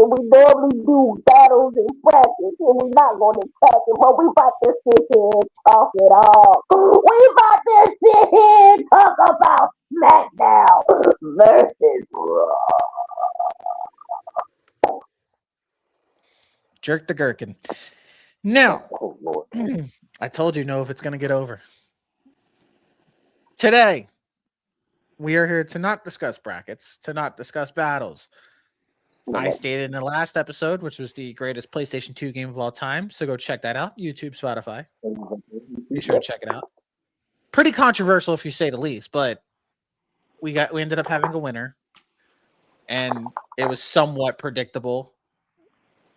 and we normally do battles and brackets, and we not going to crack it, but we about to sit here and talk it all. We about to sit here and talk about SmackDown versus Raw. Jerk the gherkin. Now, Oh, Lord. I told you, know if it's going to get over. Today, we are here to not discuss brackets, to not discuss battles. I stated in the last episode, which was the greatest PlayStation 2 game of all time. So go check that out. YouTube, Spotify. Be sure to check it out. Pretty controversial if you say the least, but we ended up having a winner. And it was somewhat predictable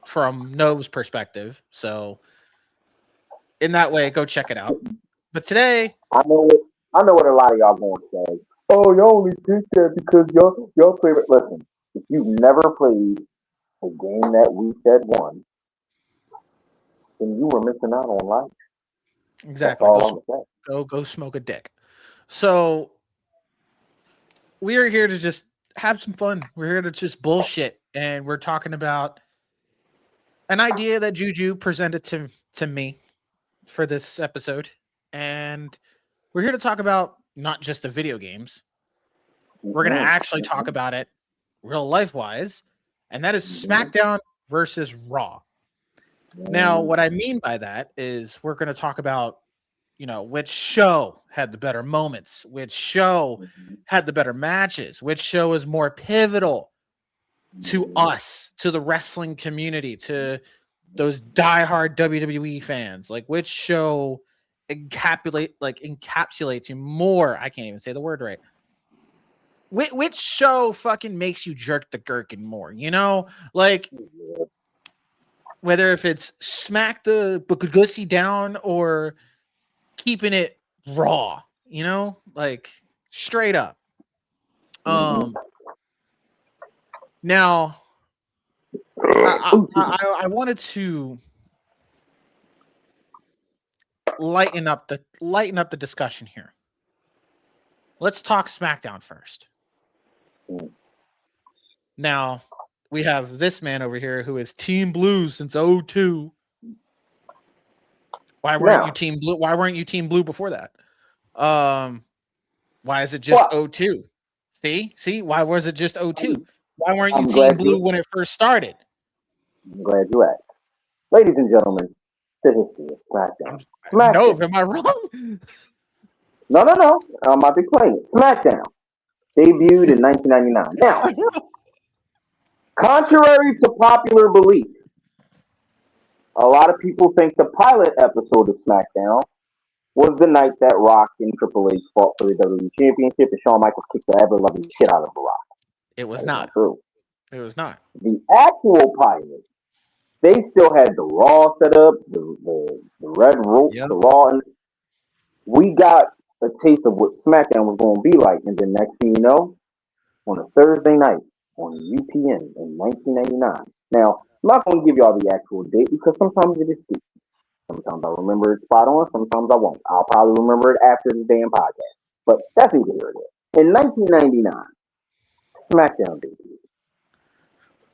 from Nove's perspective. So in that way, go check it out. But today, I know what a lot of y'all going to say. Oh, y'all only picked that because y'all favorite. Listen, if you've never played a game that we said won, then you were missing out on life. exactly, go smoke a dick. So we are here to just have some fun. We're here to just bullshit, and we're talking about an idea that Juju presented to me for this episode, and we're here to talk about not just the video games. We're going to actually talk about it real life wise, and that is SmackDown versus Raw. Now, what I mean by that is we're going to talk about, which show had the better moments, which show had the better matches, which show is more pivotal to us, to the wrestling community, to those diehard WWE fans. Like, which show encapsulates you more? I can't even say the word right. Which show fucking makes you jerk the gherkin more? Like, whether if it's smack the gussy down or keeping it raw, like straight up. Now, I wanted to lighten up the discussion here. Let's talk SmackDown first. Now, we have this man over here who is Team Blue since 2002. Why weren't you Team Blue? Why weren't you Team Blue before that? Why is it just 2002? See, why was it just 2002? Why weren't you Team Blue when it first started? I'm glad you asked. Ladies and gentlemen, the history of SmackDown. No, am I wrong? No. I'm about to explain it. SmackDown debuted in 1999. Now, contrary to popular belief, a lot of people think the pilot episode of SmackDown was the night that Rock and Triple H fought for the WWE Championship and Shawn Michaels kicked the ever-loving shit out of The Rock. It was not true. It was not. The actual pilot, they still had the Raw set up, the red rope, the Raw, and we got a taste of what SmackDown was going to be like. And then next thing you know, on a Thursday night on UPN in 1999. Now, I'm not going to give you all the actual date because sometimes it is stupid. Sometimes I remember it spot on, sometimes I won't. I'll probably remember it after the damn podcast. But that's neither here nor there. In 1999, SmackDown debuted.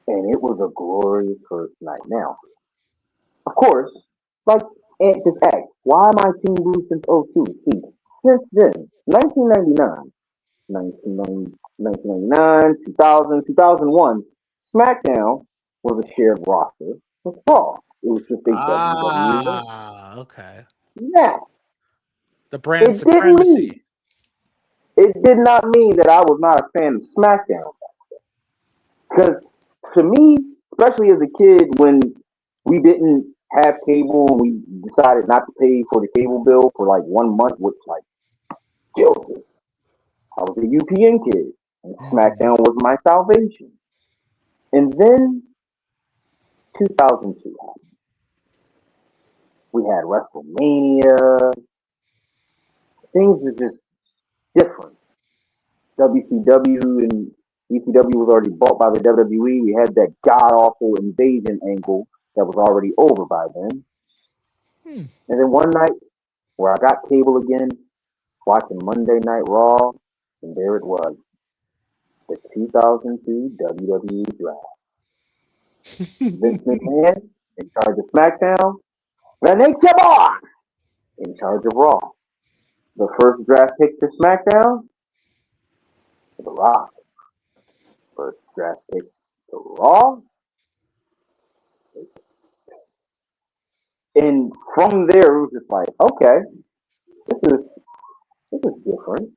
And it was a glorious first night. Now, of course, like Ant just asked, why am I Team Blue since 2002? See, since then, 1999, 2000, 2001, SmackDown was a shared roster with Raw. It was just a WWE. Okay. Now, the brand supremacy. It did not mean that I was not a fan of SmackDown. Because to me, especially as a kid, when we didn't have cable and we decided not to pay for the cable bill for like 1 month, which like Joseph. I was a UPN kid, and SmackDown was my salvation. And then 2002 happened. We had WrestleMania. Things were just different. WCW and ECW was already bought by the WWE. We had that god-awful invasion angle that was already over by then. And then one night, where I got cable again, watching Monday Night Raw, and there it was, the 2002 WWE Draft. Vince McMahon in charge of SmackDown. And Nate Boss in charge of Raw. The first draft pick to SmackDown, The Rock. First draft pick to Raw. And from there, it was just like, okay, this is different.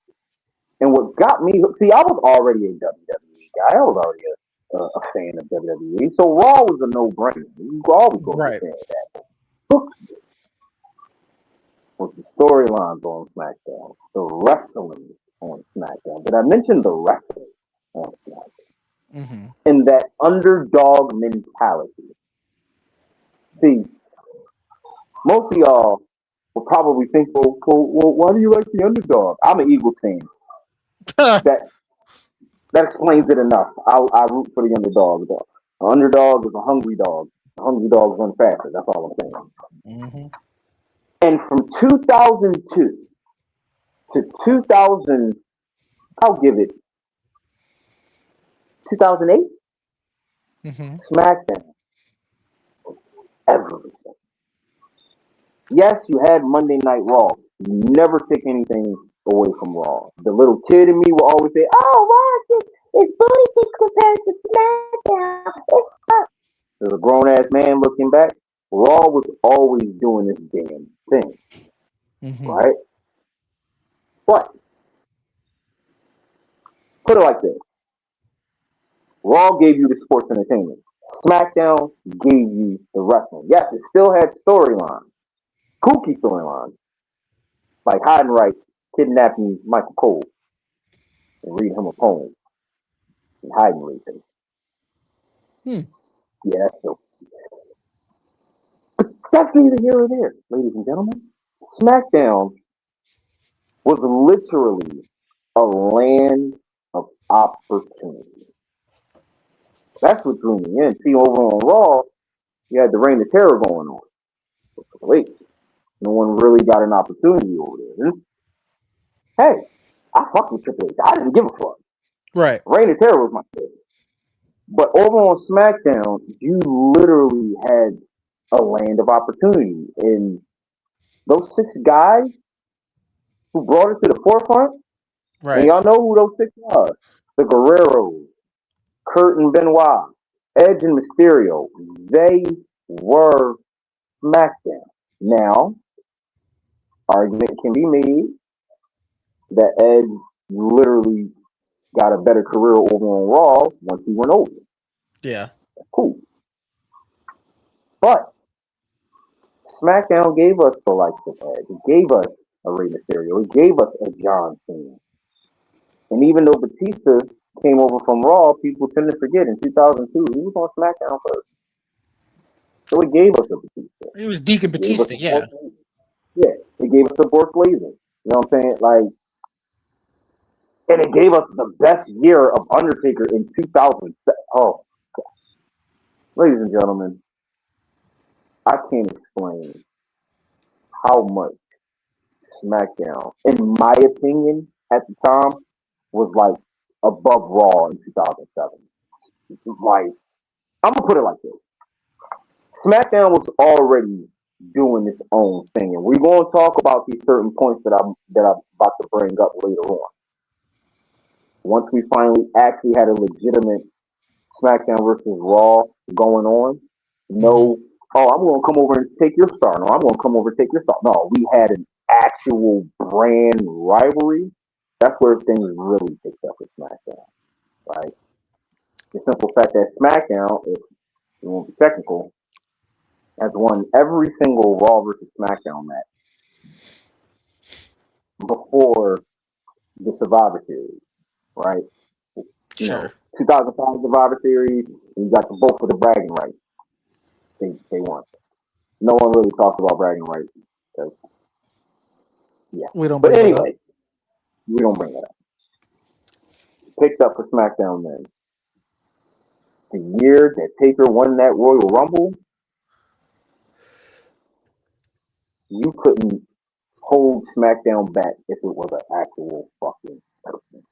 And what got me, see, I was already a WWE guy. I was already a fan of WWE. So Raw was a no-brainer. You always go to the fan of that. Was the storylines on SmackDown, the wrestling on SmackDown. Did I mention the wrestling on SmackDown? Mm-hmm. And that underdog mentality. See, most of y'all will probably think, well, why do you like the underdog? I'm an Eagles fan. that explains it enough. I root for the underdog. An underdog is a hungry dog. A hungry dog run faster. That's all I'm saying. Mm-hmm. And from 2002 to 2000, I'll give it 2008, SmackDown was everything. Yes, you had Monday Night Raw. You never take anything away from Raw. The little kid in me will always say, "Oh, Raw it's booty cheeks compared to SmackDown. It's up." There's a grown ass man looking back. Raw was always doing this damn thing, right? But put it like this: Raw gave you the sports entertainment. SmackDown gave you the wrestling. Yes, it still had storylines, kooky storylines, like Heidenreich kidnapping Michael Cole and reading him a poem and Heidenreich him. Yeah, that's dope. But that's neither here or there, ladies and gentlemen. SmackDown was literally a land of opportunity. That's what drew me in. See, over on Raw, you had the Reign of Terror going on. Wait, no one really got an opportunity over there. Hey, I fucked with Triple H. I didn't give a fuck. Right. Reign of Terror was my favorite. But over on SmackDown, you literally had a land of opportunity. And those 6 guys who brought it to the forefront, and y'all know who those 6 are. The Guerreros, Kurt and Benoit, Edge and Mysterio. They were SmackDown. Now, argument can be made that Edge literally got a better career over on Raw once he went over. Yeah. Cool. But SmackDown gave us the likes of Edge. It gave us a Rey Mysterio. It gave us a John Cena. And even though Batista came over from Raw, people tend to forget in 2002, he was on SmackDown first. So it gave us a Batista. It was Deacon Batista, yeah. Yeah, it gave us a Bork Lesnar. You know what I'm saying? Like, and it gave us the best year of Undertaker in 2007. Oh, gosh. Ladies and gentlemen, I can't explain how much SmackDown, in my opinion, at the time, was like above Raw in 2007. Like, I'm gonna put it like this: SmackDown was already doing its own thing, and we're going to talk about these certain points that I'm about to bring up later on. Once we finally actually had a legitimate SmackDown versus Raw going on, no, I'm going to come over and take your star. No, I'm going to come over and take your star. No, we had an actual brand rivalry. That's where things really picked up with SmackDown, right? The simple fact that SmackDown, if you want to be technical, has won every single Raw versus SmackDown match before the Survivor Series, right? You know, 2005 Survivor Series, you got the both of the bragging rights. They won. No one really talks about bragging rights. Yeah. We don't but anyway, we don't bring it up. Picked up for SmackDown then. The year that Taker won that Royal Rumble, you couldn't hold SmackDown back if it was an actual fucking person.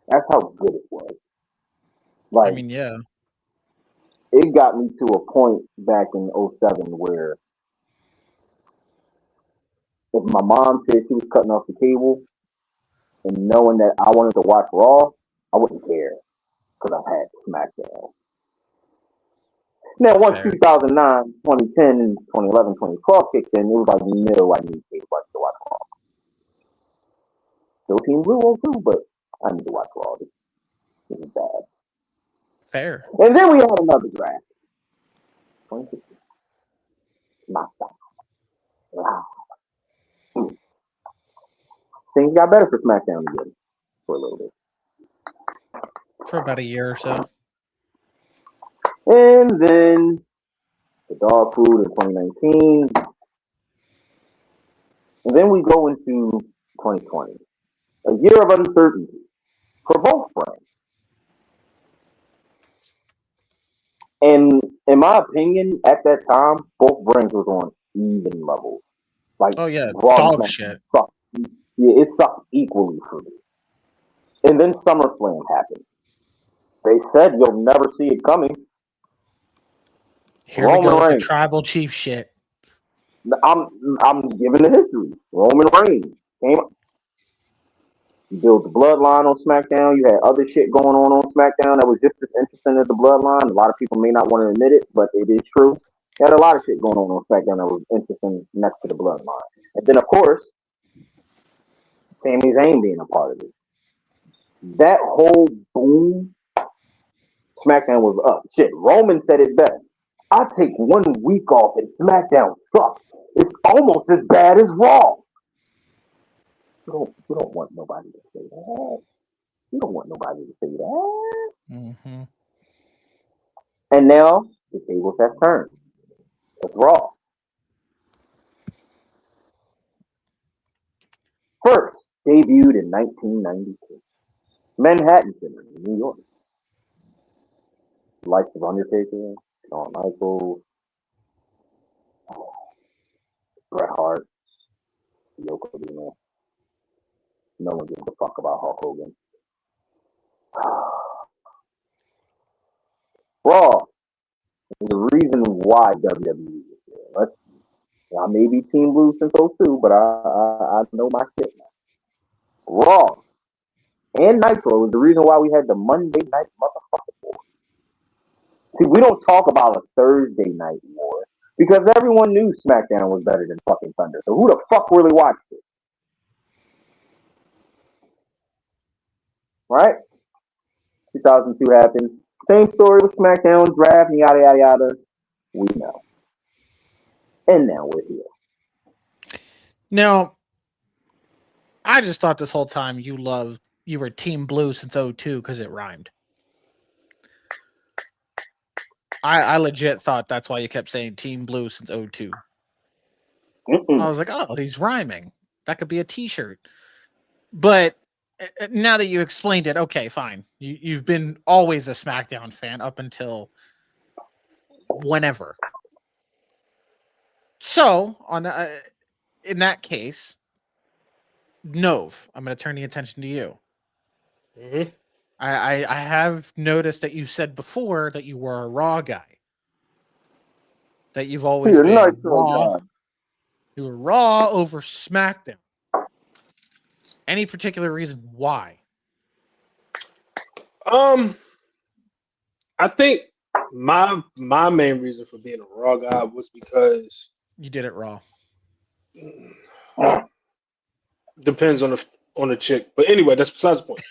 That's how good it was. Like, I mean, yeah. it got me to a point back in '07 where if my mom said she was cutting off the cable and knowing that I wanted to watch Raw, I wouldn't care because I had SmackDown. Now, once 2009, 2010, and 2011, 2012 kicked in, it was like, no, I need cable to watch Raw. Still Team Blue too, but I need to watch Raw. This is bad. Fair. And then we had another draft. 2016. Smackdown. Wow. Things got better for SmackDown again for a little bit. For about a year or so. And then the dog food in 2019. And then we go into 2020. A year of uncertainty for both brands. And in my opinion, at that time, both brands was on even levels. Like, oh yeah, dog shit. Sucked. Yeah, it sucked equally for me. And then SummerSlam happened. They said you'll never see it coming. Here Roman we go with the tribal chief shit. I'm giving the history. Roman Reigns came up. You built the bloodline on SmackDown. You had other shit going on SmackDown that was just as interesting as the bloodline. A lot of people may not want to admit it, but it is true. You had a lot of shit going on SmackDown that was interesting next to the bloodline. And then, of course, Sami Zayn being a part of it. That whole boom, SmackDown was up. Shit, Roman said it best. I take 1 week off and SmackDown sucks. It's almost as bad as Raw. You don't want nobody to say that. You don't want nobody to say that. Mm-hmm. And now the tables have turned. It's Raw. First debuted in 1992. Manhattan Center in New York. The likes of Undertaker, Shawn Michaels, Bret Hart, Yokozuna. No one gives a fuck about Hulk Hogan. Raw is the reason why WWE is there. I may be Team Blue since '02, but I know my shit now. Raw and Nitro is the reason why we had the Monday Night Motherfucking War. See, we don't talk about a Thursday Night War because everyone knew SmackDown was better than fucking Thunder. So who the fuck really watched it? Right? 2002 happened. Same story with SmackDown, draft, and yada, yada, yada. We know. And now we're here. Now, I just thought this whole time you were Team Blue since '02 because it rhymed. I legit thought that's why you kept saying Team Blue since '02. I was like, oh, he's rhyming. That could be a t-shirt. But now that you explained it, okay, fine. You've been always a SmackDown fan up until whenever. So, in that case, Nove, I'm going to turn the attention to you. Mm-hmm. I have noticed that you said before that you were a Raw guy. That you've always been Raw. You were Raw over SmackDown. Any particular reason why? I think my main reason for being a Raw guy was because you did it Raw. Depends on the chick, but anyway, that's besides the point.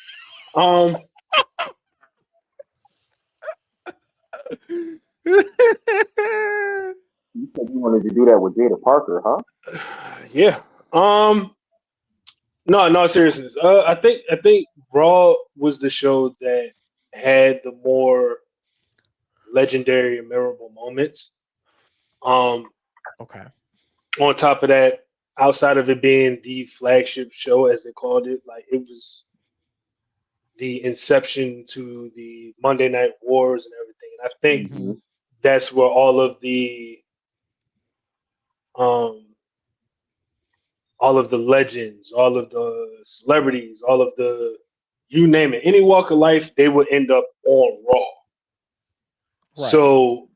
You said you wanted to do that with Jada Parker, huh? Yeah. No seriousness. I think Raw was the show that had the more legendary and memorable moments. Okay. On top of that, outside of it being the flagship show, as they called it, like it was the inception to the Monday Night Wars and everything. And I think that's where all of the legends, all of the celebrities, all of the, you name it, any walk of life, they would end up on Raw. Right. So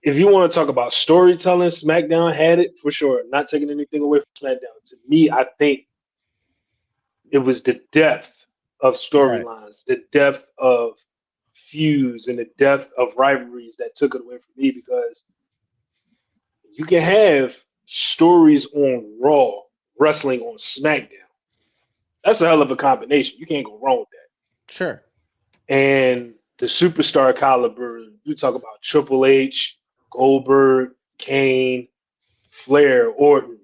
if you want to talk about storytelling, SmackDown had it for sure. Not taking anything away from SmackDown. To me, I think it was the depth of storylines, the depth of feuds, and the depth of rivalries that took it away from me, because you can have stories on Raw, wrestling on SmackDown. That's a hell of a combination. You can't go wrong with that. Sure. And the superstar caliber, you talk about Triple H, Goldberg, Kane, Flair, Orton,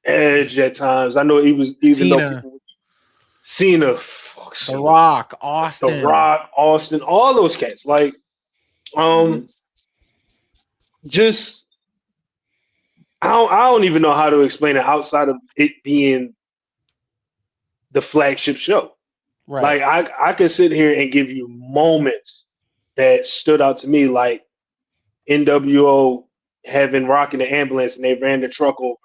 Edge at times. I know he was, even Cena. though people, Cena, The Rock, Austin. The Rock, Austin, all those cats. Like, just I don't even know how to explain it outside of it being the flagship show. Right. Like I could sit here and give you moments that stood out to me, like NWO having Rock in the ambulance and they ran the truck over.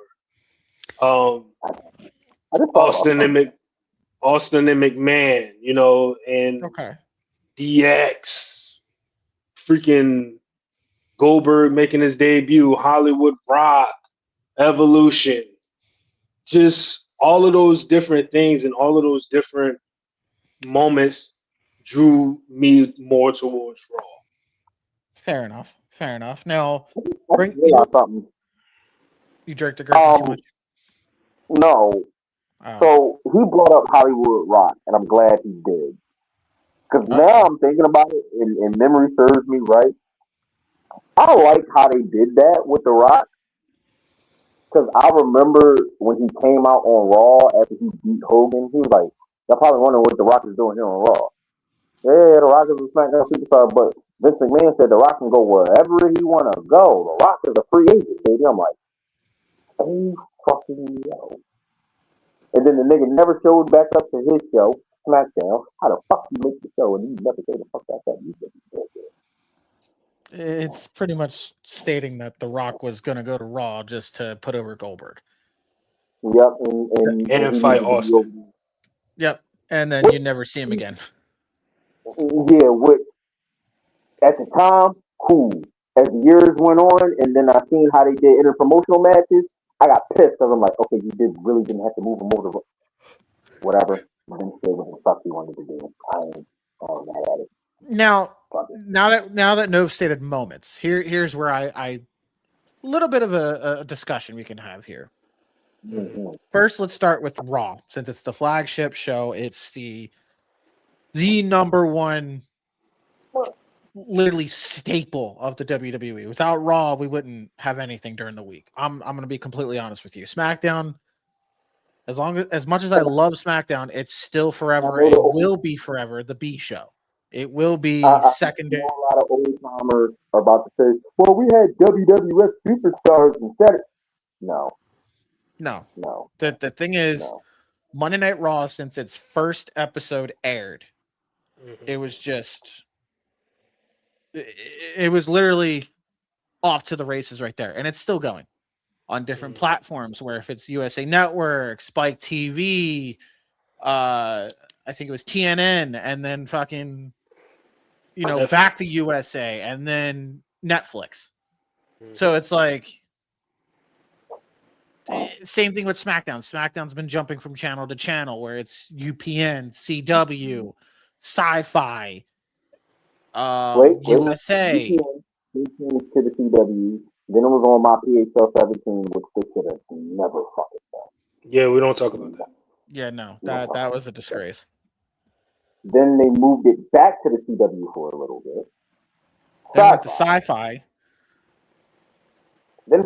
Austin and McMahon, you know, and DX, freaking Goldberg making his debut, Hollywood Rock, Evolution, just all of those different things and all of those different moments drew me more towards Raw. Fair enough. Now, something. You jerked the girl too much? No. So he brought up Hollywood Rock, and I'm glad he did. Because now I'm thinking about it, and memory serves me right. I like how they did that with The Rock. Because I remember when he came out on Raw after he beat Hogan, he was like, y'all probably wondering what The Rock is doing here on Raw. Yeah, The Rock is a SmackDown superstar, but Vince McMahon said The Rock can go wherever he want to go. The Rock is a free agent, baby. I'm like, hey, fucking yo. And then the nigga never showed back up to his show, SmackDown. How the fuck you make the show and you never say the fuck that you did? It's pretty much stating that The Rock was going to go to Raw just to put over Goldberg. Yep, and fight Austin. Yep, and then you never see him again. Yeah, which at the time, cool. As the years went on, and then I seen how they did interpromotional matches, I got pissed because I'm like, okay, you really didn't have to move him over. Whatever. I didn't say what the fuck you wanted to do. I ain't mad at it. Now that Nove stated moments, here's where I little bit of a discussion we can have here. Mm-hmm. First, let's start with Raw, since it's the flagship show. It's the number one, literally staple of the WWE. Without Raw, we wouldn't have anything during the week. I'm going to be completely honest with you. SmackDown, as much as I love SmackDown, it's still forever. It will be forever the B show. It will be secondary. A lot of old timers are about to say, "Well, we had WWF superstars instead." No. The thing is, Monday Night Raw, since its first episode aired, it was just, it was literally off to the races right there, and it's still going on different platforms. Where if it's USA Network, Spike TV, I think it was TNN, and then fucking, back to USA, and then Netflix. So it's like, same thing with SmackDown. SmackDown's been jumping from channel to channel, where it's UPN, CW, Sci-Fi, USA. To the CW. Then it was on my PHL 17, which they should have never fucking done. Yeah, we don't talk about that. Yeah, no, that was a disgrace. Then they moved it back to the CW for a little bit. Then went to Sci-Fi. Then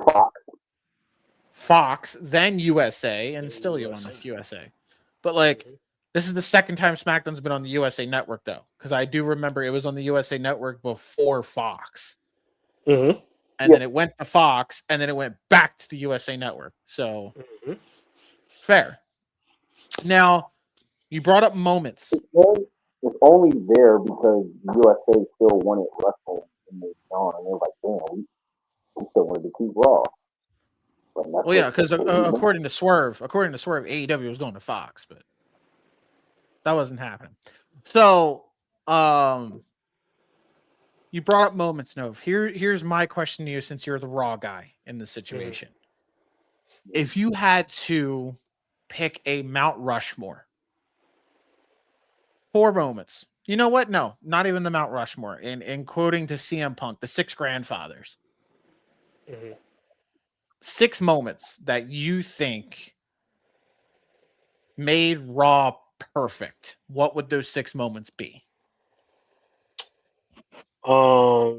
Fox, then USA, and still you're on the USA. But like, this is the second time SmackDown's been on the USA Network, though, because I do remember it was on the USA Network before Fox. And then it went to Fox, and then it went back to the USA Network. So, fair. Now, you brought up moments. It's only there because USA still wanted wrestling in their zone, and they were like, damn, we still wanted to keep Raw. Well, yeah, because according to Swerve, AEW was going to Fox, but that wasn't happening. So, you brought up moments, Nov. Here's my question to you, since you're the Raw guy in this situation. If you had to pick a Mount Rushmore, 4 moments. You know what? No, not even the Mount Rushmore. In quoting to CM Punk, the 6 grandfathers. 6 moments that you think made Raw perfect. What would those 6 moments be? Of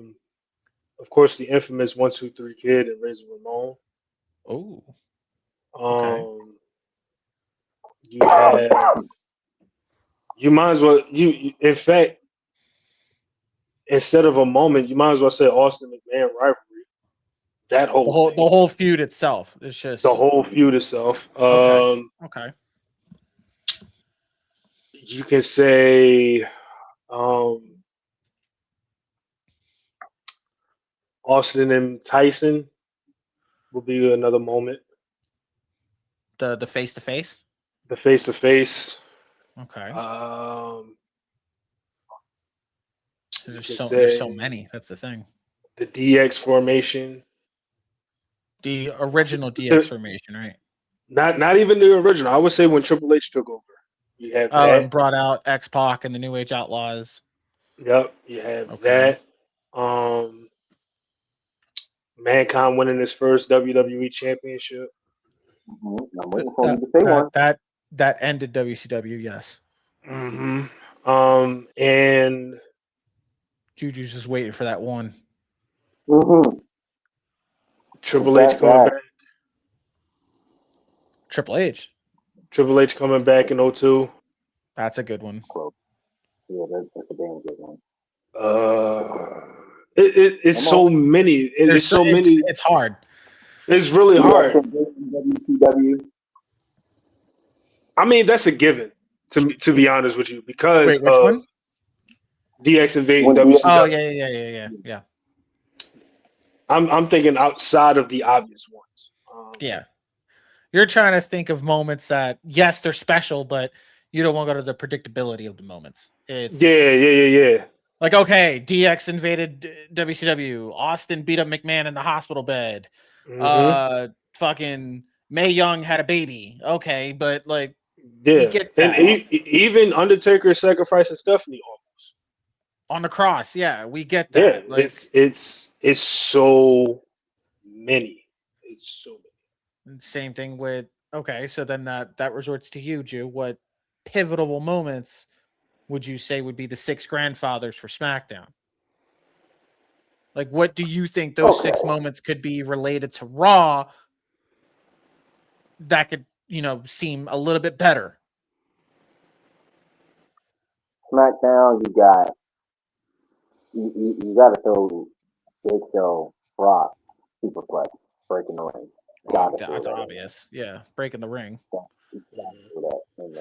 course, the infamous 1, 2, 3 Kid and Razor Ramon. Oh. Okay. You have. You might as well. In fact, instead of a moment, you might as well say Austin McMahon rivalry. That whole the whole feud itself is just the whole feud itself. Okay. You can say Austin and Tyson will be another moment. The face to face. The face to face. Okay. So there's so many. That's the thing. The DX formation. The original DX formation, right? Not even the original. I would say when Triple H took over. You have that. And brought out X-Pac and the New Age Outlaws. Yep, you have that. Mankind winning his first WWE championship. I'm waiting for you to say one. That ended WCW, yes. And Juju's just waiting for that one. Triple H coming back. Triple H coming back in 2002. That's a good one. Yeah, that's a damn good one. It's so many. It's so many. It's hard. It's really hard. I mean, that's a given. To be honest with you, because wait, which one? DX invading WCW. Oh yeah. I'm thinking outside of the obvious ones. Yeah, you're trying to think of moments that, yes, they're special, but you don't want to go to the predictability of the moments. It's yeah. Like, okay, DX invaded WCW. Austin beat up McMahon in the hospital bed. Fucking Mae Young had a baby. Okay, but like, we get that. And even Undertaker sacrificing Stephanie almost on the cross. Yeah, we get that. Yeah, like, it's so many. It's so many. Same thing with so then that resorts to you, Jew. What pivotal moments would you say would be the 6 grandfathers for SmackDown? Like, what do you think those 6 moments could be related to Raw that could, seem a little bit better? SmackDown, you got to throw Big Show, Rock, Superplex, breaking the ring. That's obvious. Yeah, breaking the ring.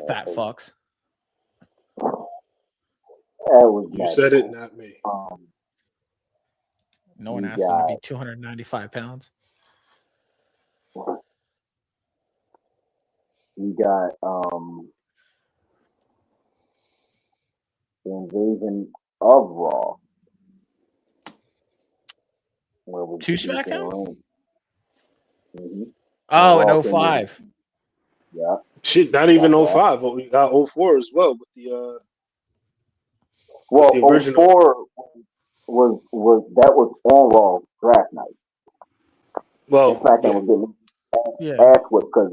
Fat fucks. You said it, not me. No one asked him to be 295 pounds. You got the invasion of Raw. To SmackDown? Oh, in 05. Yeah. Shit, not even 05, but we got 04 as well with the the original. 04 was on Raw draft night. Well, SmackDown was getting ass whipped because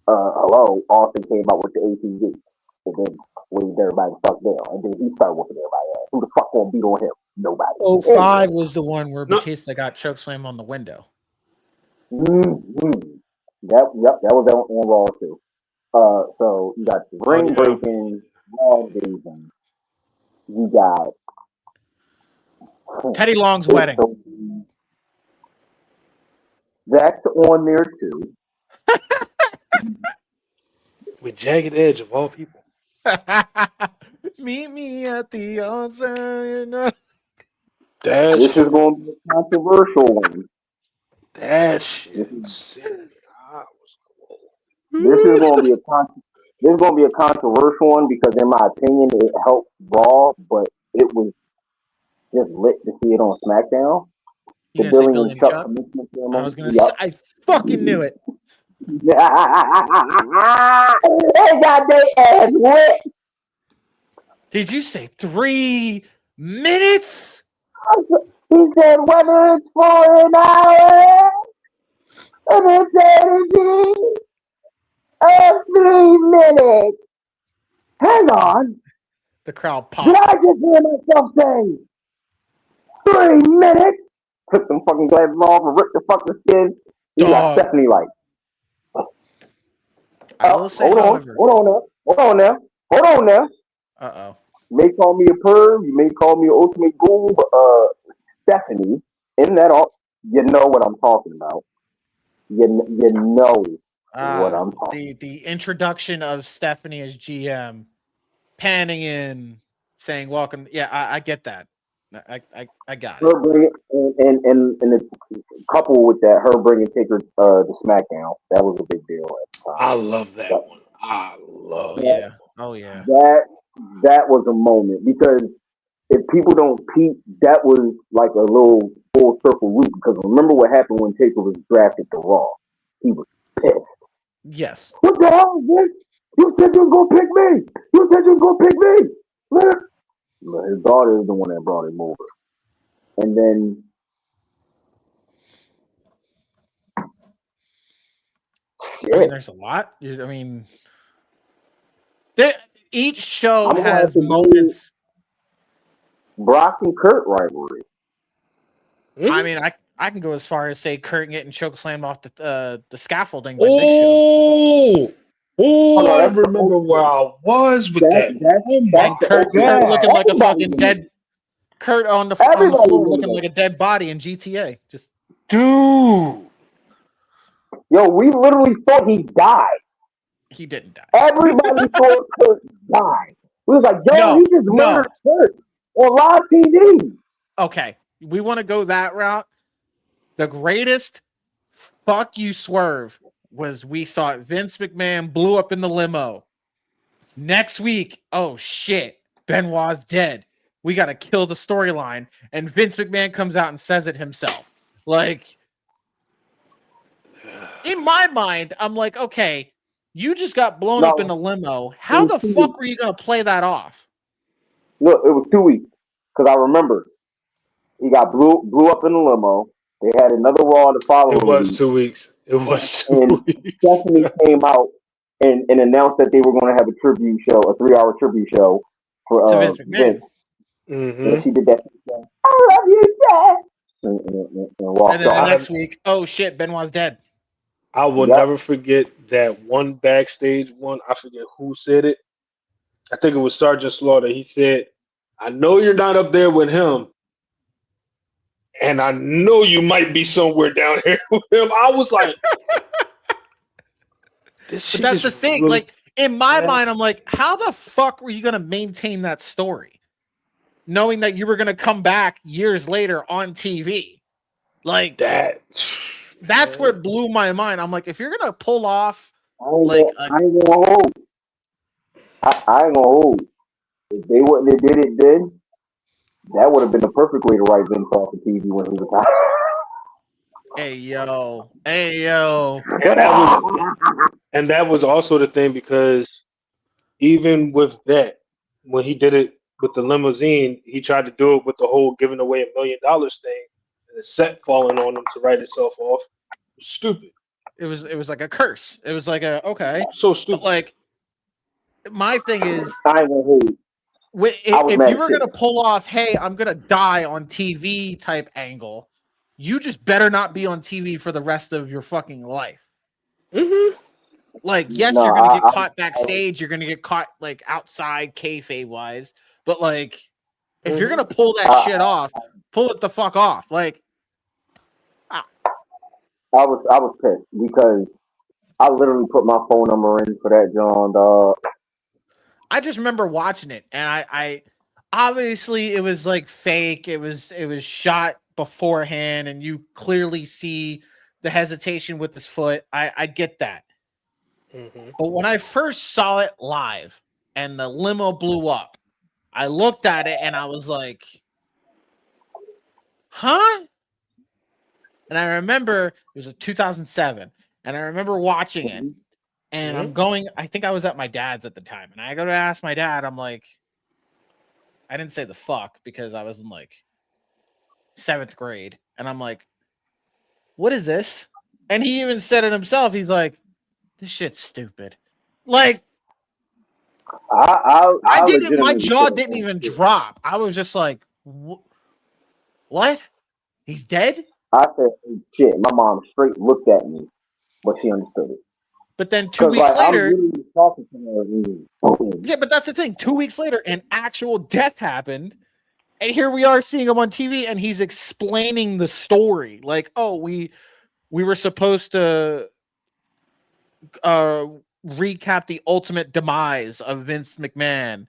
Austin came out with the ATV and then waved everybody the fuck down, and then he started whooping everybody ass. Who the fuck gonna beat on him? Nobody. 05 was the one where Batista got chokeslammed on the window. That was on Raw too. So you got the ring breaking, Raw invasion. You got Teddy Long's wedding. That's on there too. With Jagged Edge of all people. Meet me at the altar. This is going to be a controversial one. That shit. This is going to be a This is gonna be a controversial one because, in my opinion, it helped Raw, but it was just lit to see it on SmackDown. You gonna say Billy and Chuck? I was gonna say, I fucking knew it. They got their ass wet. Did you say 3 minutes? He said whether it's for an hour and eternity or 3 minutes. Hang on. The crowd popped. Did I just hear myself say 3 minutes? Took some fucking glasses off and ripped the fucking skin. He got Stephanie like. I will say, hold on now. Uh-oh. You may call me a perv, you may call me an ultimate goon, but Stephanie, in that you know what I'm talking about. You know what I'm talking about. The introduction of Stephanie as GM, panning in, saying welcome. Yeah, I get that. I got her bringing and coupled with that, her bringing Taker to SmackDown. That was a big deal at the time. I love that one. I love that. Oh yeah. That was a moment because if people don't peep, that was like a little full circle loop. Because remember what happened when Taker was drafted to Raw? He was pissed. Yes. What the hell, bitch? You said you was gonna pick me. You said you was gonna pick me. His daughter is the one that brought him over. And then I mean, there's a lot. I mean, each show has moments. Brock and Kurt rivalry. Mm-hmm. I mean, I can go as far as say Kurt getting chokeslammed off the scaffolding by Big Show. I remember where I was with that. Kurt looking like a fucking dead. Kurt on the floor looking like a dead body in GTA. Just dude. Yo, we literally thought he died. He didn't die. Everybody thought Kurt died. We was like, yo, he just murdered Kurt on live TV. Okay, we want to go that route. The greatest fuck you swerve was we thought Vince McMahon blew up in the limo. Next week, oh shit, Benoit's dead. We got to kill the storyline. And Vince McMahon comes out and says it himself. Like, in my mind, I'm like, okay, you just got blown up in a limo. How the fuck were you going to play that off? Look, it was 2 weeks. Because I remember he got blew up in the limo. They had another Raw to follow. It was 2 weeks. It was 2 weeks. Stephanie came out and announced that they were going to have a tribute show, a 3-hour tribute show for Vince McMahon. Mm-hmm. And she did that. I love you, Dad. And then the next week, oh shit, Benoit's dead. I will never forget that one backstage one. I forget who said it. I think it was Sergeant Slaughter. He said, I know you're not up there with him. And I know you might be somewhere down here with him. I was like, but that's the thing. Really, like, in my mind, I'm like, how the fuck were you going to maintain that story? Knowing that you were going to come back years later on TV. Like, that's where it blew my mind. I'm like, if you're going to pull off, I ain't gonna hold. I ain't gonna hold. If they wouldn't have did it then, that would have been the perfect way to write Vince off the TV when he was out. Hey yo. And that was also the thing, because even with that, when he did it with the limousine, he tried to do it with the whole giving away $1 million thing, and the set falling on him to write itself off. It was stupid. It was like a curse. It was like okay. So stupid. But like, my thing is, I ain't gonna hold. If you were going to pull off, hey, I'm going to die on TV type angle, you just better not be on TV for the rest of your fucking life. Mm-hmm. Like, yes, you're going to get caught backstage. You're going to get caught, like, outside kayfabe-wise. But, like, if you're going to pull that shit off, pull it the fuck off. Like, I was pissed because I literally put my phone number in for that, John, dog. I just remember watching it, and I obviously it was like fake. It was shot beforehand, and you clearly see the hesitation with his foot. I get that, Mm-hmm. But when I first saw it live and the limo blew up, I looked at it and I was like, huh? And I remember it was a 2007, and I remember watching it, and I'm going. I think I was at my dad's at the time, and I go to ask my dad. I'm like, I didn't say the fuck because I was in like 7th grade, and I'm like, what is this? And he even said it himself. He's like, this shit's stupid. Like, I didn't. My jaw didn't even drop. I was just like, what? He's dead? I said, hey, shit. My mom straight looked at me, but she understood it. But then 2 weeks later, I'm really talking to her. Yeah, but that's the thing. 2 weeks later, an actual death happened, and here we are seeing him on TV, and he's explaining the story. Like, oh, we were supposed to recap the ultimate demise of Vince McMahon,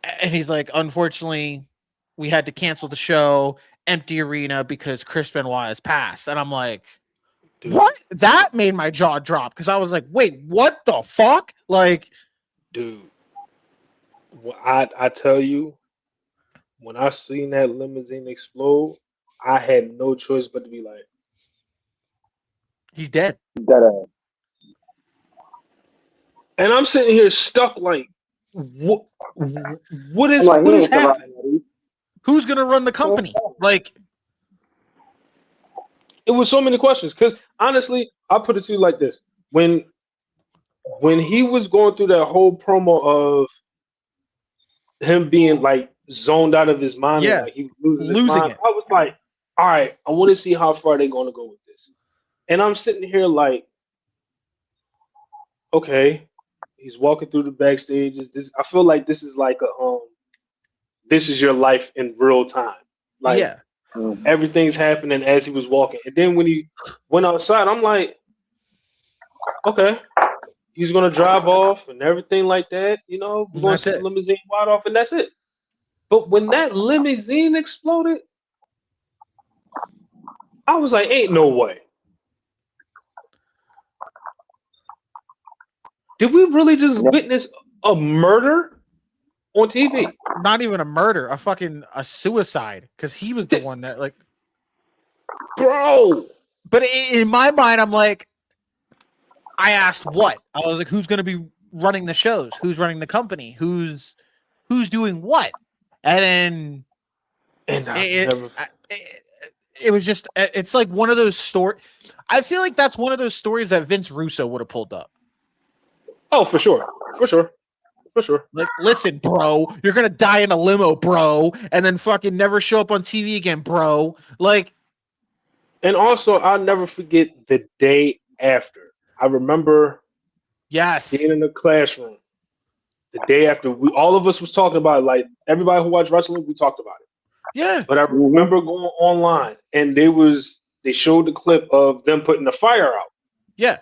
and he's like, unfortunately, we had to cancel the show, empty arena because Chris Benoit has passed, and I'm like, dude, what? That made my jaw drop because I was like, wait, what the fuck? Like, dude, I tell you, when I seen that limousine explode, I had no choice but to be like, he's dead. And I'm sitting here stuck like, what is happening? Who's gonna run the company? Like, it was so many questions. Because honestly, I'll put it to you like this: when he was going through that whole promo of him being like zoned out of his mind, and like he was losing his mind, I was like, all right, I want to see how far they're going to go with this. And I'm sitting here like, okay, he's walking through the backstage. I feel like this is like a this is your life in real time. Like, everything's happening as he was walking. And then when he went outside, I'm like, okay, he's gonna drive off and everything like that. You know, we're gonna see the limousine ride off, and that's it. But when that limousine exploded, I was like, ain't no way. Did we really just witness a murder on TV? Not even a murder, a suicide, because he was the one that, like, bro. But in my mind, I'm like, I asked what? I was like, who's going to be running the shows? Who's running the company? Who's doing what? And then it was just, it's like one of those stories. I feel like that's one of those stories that Vince Russo would have pulled up. Oh, for sure. Like, listen, bro, you're gonna die in a limo, bro, and then fucking never show up on TV again, bro. Like, and also, I'll never forget the day after. I remember, being in the classroom the day after. All of us was talking about it. Like, everybody who watched wrestling, we talked about it. Yeah. But I remember going online, and they showed the clip of them putting the fire out. Yeah.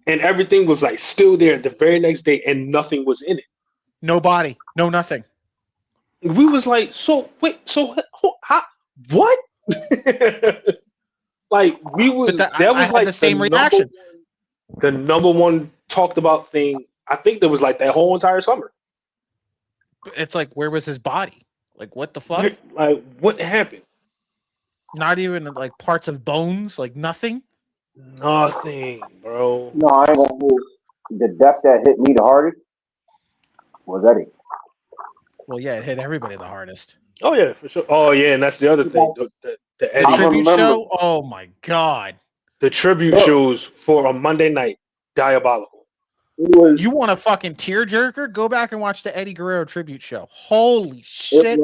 And everything was like still there the very next day, and nothing was in it. No body, no nothing. We was like, how, what? Like, we was that was like the same reaction. The number one talked about thing. I think there was like that whole entire summer. It's like, where was his body? Like, what the fuck? Like, what happened? Not even like parts of bones, like nothing. Nothing, bro. No, I ain't gonna hold. The death that hit me the hardest was Eddie. Well, yeah, it hit everybody the hardest. Oh yeah, for sure. Oh yeah, and that's the other thing. The Eddie tribute show. Oh my god. The tribute shows for a Monday night, diabolical. You want a fucking tearjerker? Go back and watch the Eddie Guerrero tribute show. Holy shit!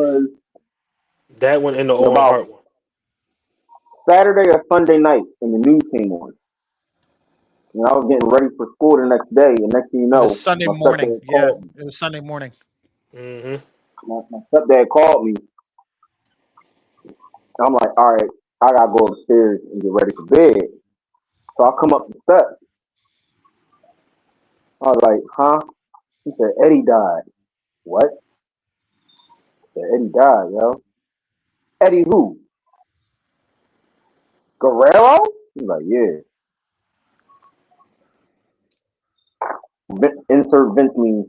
That one and the Owen Hart one. Saturday or Sunday night, and the news came on. And I was getting ready for school the next day, and next thing you know, Sunday morning. Yeah, it was Sunday morning. Mm-hmm. My stepdad called me. I'm like, all right, I gotta go upstairs and get ready for bed. So I come up the steps. I was like, huh? He said, Eddie died. What? I said, Eddie died, yo. Eddie who? Guerrero? He's like, yeah. insert Vince means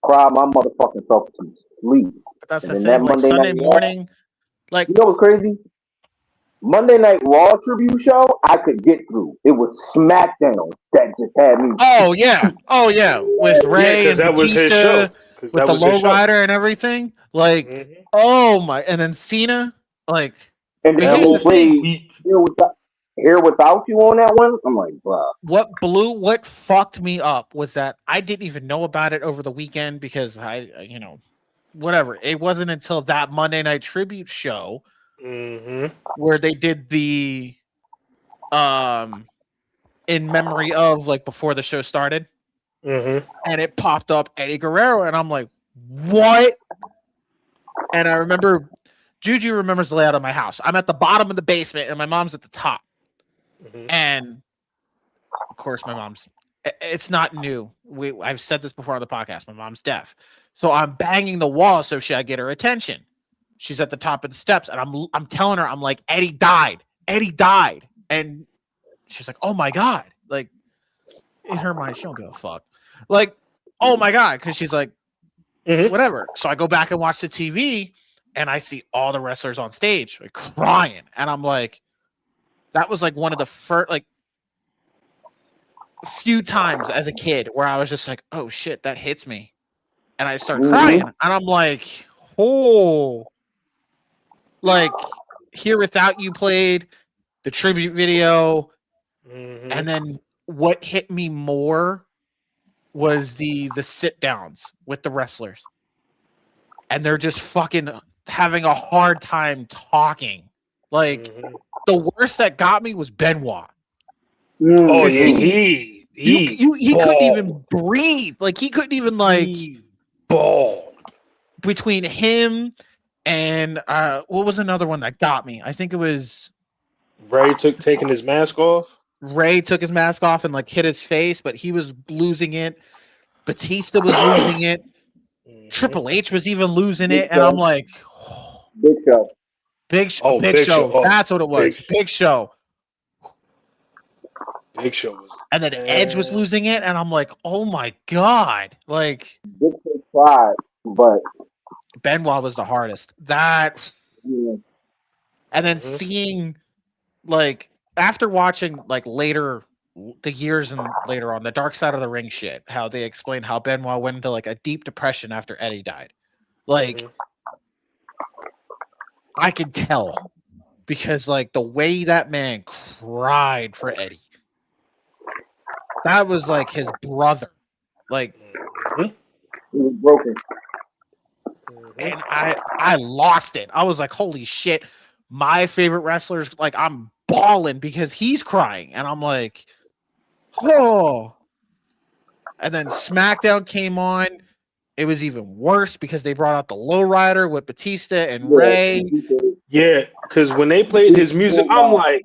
cry my motherfucking self to sleep. But that's the thing. Like Sunday morning, like you know what's crazy? Monday Night Raw tribute show, I could get through. It was SmackDown that just had me. Oh yeah, with Ray and Batista, with the lowrider and everything. Like, oh my, and then Cena, like, and then here's the thing. Here without you on that one, I'm like, bro. What fucked me up was that I didn't even know about it over the weekend because whatever. It wasn't until that Monday Night Tribute show where they did the in memory of, like, before the show started, and it popped up Eddie Guerrero, and I'm like, what? And I remember Juju remembers the layout of my house. I'm at the bottom of the basement, and my mom's at the top. And of course, my mom's. It's not new. I've said this before on the podcast. My mom's deaf, so I'm banging the wall so I get her attention. She's at the top of the steps, and I'm telling her, I'm like, Eddie died, and she's like, oh my god, like, in her mind, she don't give a fuck, like, oh my god, because she's like, whatever. So I go back and watch the TV, and I see all the wrestlers on stage, like, crying, and I'm like, that was like one of the first, like, few times as a kid where I was just like, oh shit, that hits me, and I start crying, and I'm like, oh, like, Here Without You played, the tribute video, and then what hit me more was the sit downs with the wrestlers, and they're just fucking having a hard time talking. Like, the worst that got me was Benoit. Oh yeah, he couldn't even breathe. Like, he couldn't even, like, ball between him and what was another one that got me? I think it was Ray taking his mask off. Ray took his mask off and, like, hit his face, but he was losing it. Batista was losing it. Triple H was even losing it, and I'm like, Big Show. That's what it was. Big Show. Big Show was, and then Edge was losing it, and I'm like, oh my god, like, Big Show tried, but Benoit was the hardest. That, and then seeing, like, after watching, like, later, the years and later on, the Dark Side of the Ring shit, how they explained how Benoit went into, like, a deep depression after Eddie died. Like, I could tell, because, like, the way that man cried for Eddie, that was like his brother. Like, he was broken. And I lost it. I was like, holy shit. My favorite wrestler's, like, I'm bawling because he's crying. And I'm like, oh. And then SmackDown came on. It was even worse because they brought out the lowrider with Batista and Ray. Yeah, because when they played his music, I'm like,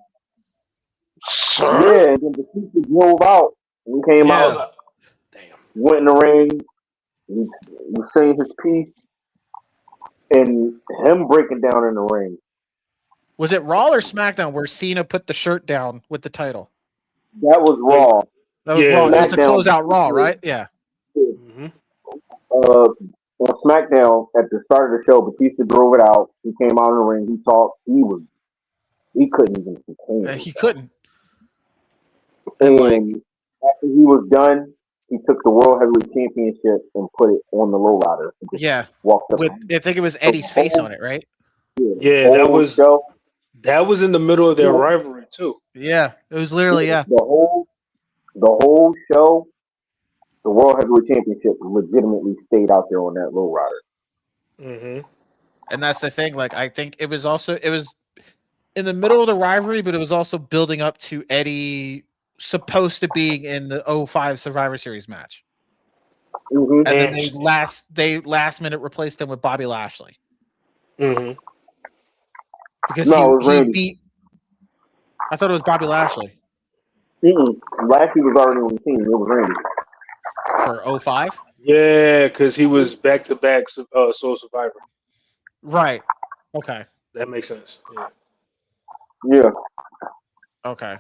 sir? Yeah, and then Batista drove out. He came out, went in the ring, he was saying his piece, and him breaking down in the ring. Was it Raw or SmackDown where Cena put the shirt down with the title? That was Raw. That was Raw. That was to close out Raw, right? Yeah. On SmackDown, at the start of the show, Batista drove it out. He came out in the ring. He talked. He couldn't even contain it. He couldn't. And after he was done, he took the World Heavyweight Championship and put it on the lowrider. Yeah. Walked up. I think it was Eddie's face on it, right? Yeah, that was in the middle of their rivalry too. Yeah, it was literally the whole show. The World Heavyweight Championship legitimately stayed out there on that lowrider. And that's the thing. Like, I think it was in the middle of the rivalry, but it was also building up to Eddie supposed to be in the 2005 Survivor Series match. And then they last minute replaced him with Bobby Lashley. Because he beat. I thought it was Bobby Lashley. Lashley was already on the team. It was Randy. For 05? Yeah, because he was back-to-back Soul Survivor. Right. Okay. That makes sense. Yeah. Okay.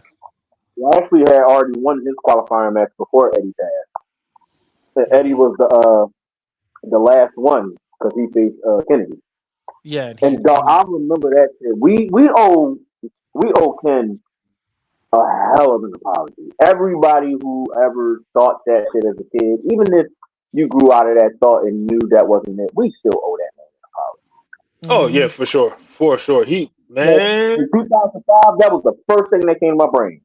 He actually had already won his qualifying match before Eddie passed. Eddie was the last one because he faced Kennedy. Yeah, and I remember that shit. We owe Ken a hell of an apology. Everybody who ever thought that shit as a kid, even if you grew out of that thought and knew that wasn't it, we still owe that man an apology. Oh yeah, for sure. He In 2005, that was the first thing that came to my brain.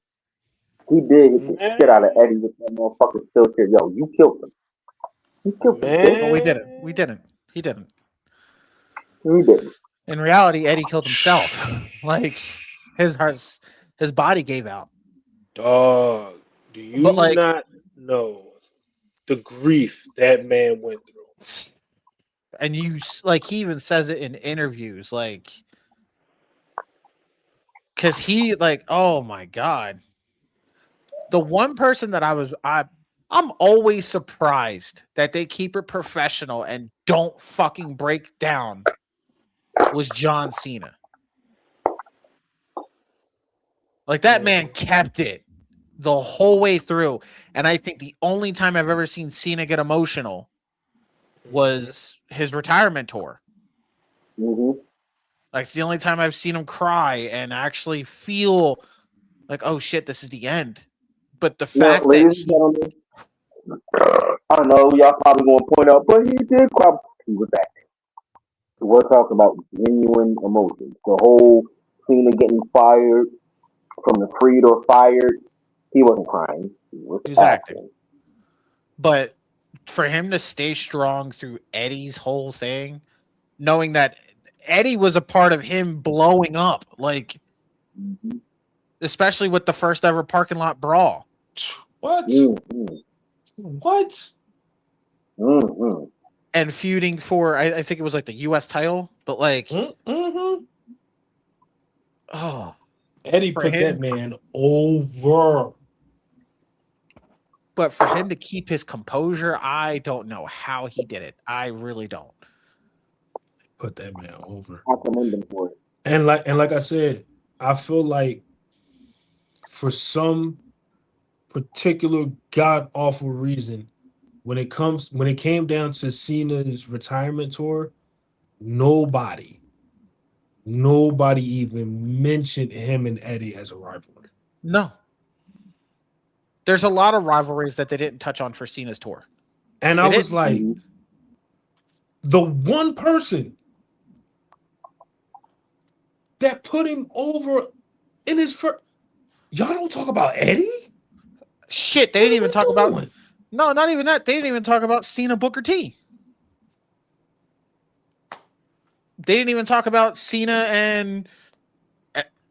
He did hit the shit out of Eddie with that motherfucking still shit. Yo, you killed him. You killed him. But we didn't. He didn't. He didn't. In reality, Eddie killed himself. Like his body gave out. Dog, do you not know the grief that man went through? And he even says it in interviews, because he oh my god, the one person that I'm always surprised that they keep it professional and don't fucking break down was John Cena. That man kept it the whole way through. And I think the only time I've ever seen Cena get emotional was his retirement tour. Mm-hmm. It's the only time I've seen him cry and actually feel like, oh shit, this is the end. But the fact that I know y'all probably gonna point out, but he did cry. He was acting. We're talking about genuine emotions. The whole Cena getting fired from the Creed or fired, he wasn't crying. He was acting. But for him to stay strong through Eddie's whole thing, knowing that Eddie was a part of him blowing up, especially with the first ever parking lot brawl. What? Mm-hmm. What? Mm-hmm. And feuding for, I think it was the U.S. title, but oh, Eddie put that man over. But for him to keep his composure, I don't know how he did it. I really don't. Put that man over. I commend him for it. And like I said, I feel like for some particular god awful reason, when it came down to Cena's retirement tour, nobody even mentioned him and Eddie as a rivalry. No. There's a lot of rivalries that they didn't touch on for Cena's tour. And I was like, the one person that put him over in his first... Y'all don't talk about Eddie? Shit, they didn't even talk about... No, not even that. They didn't even talk about Cena Booker T. They didn't even talk about Cena and...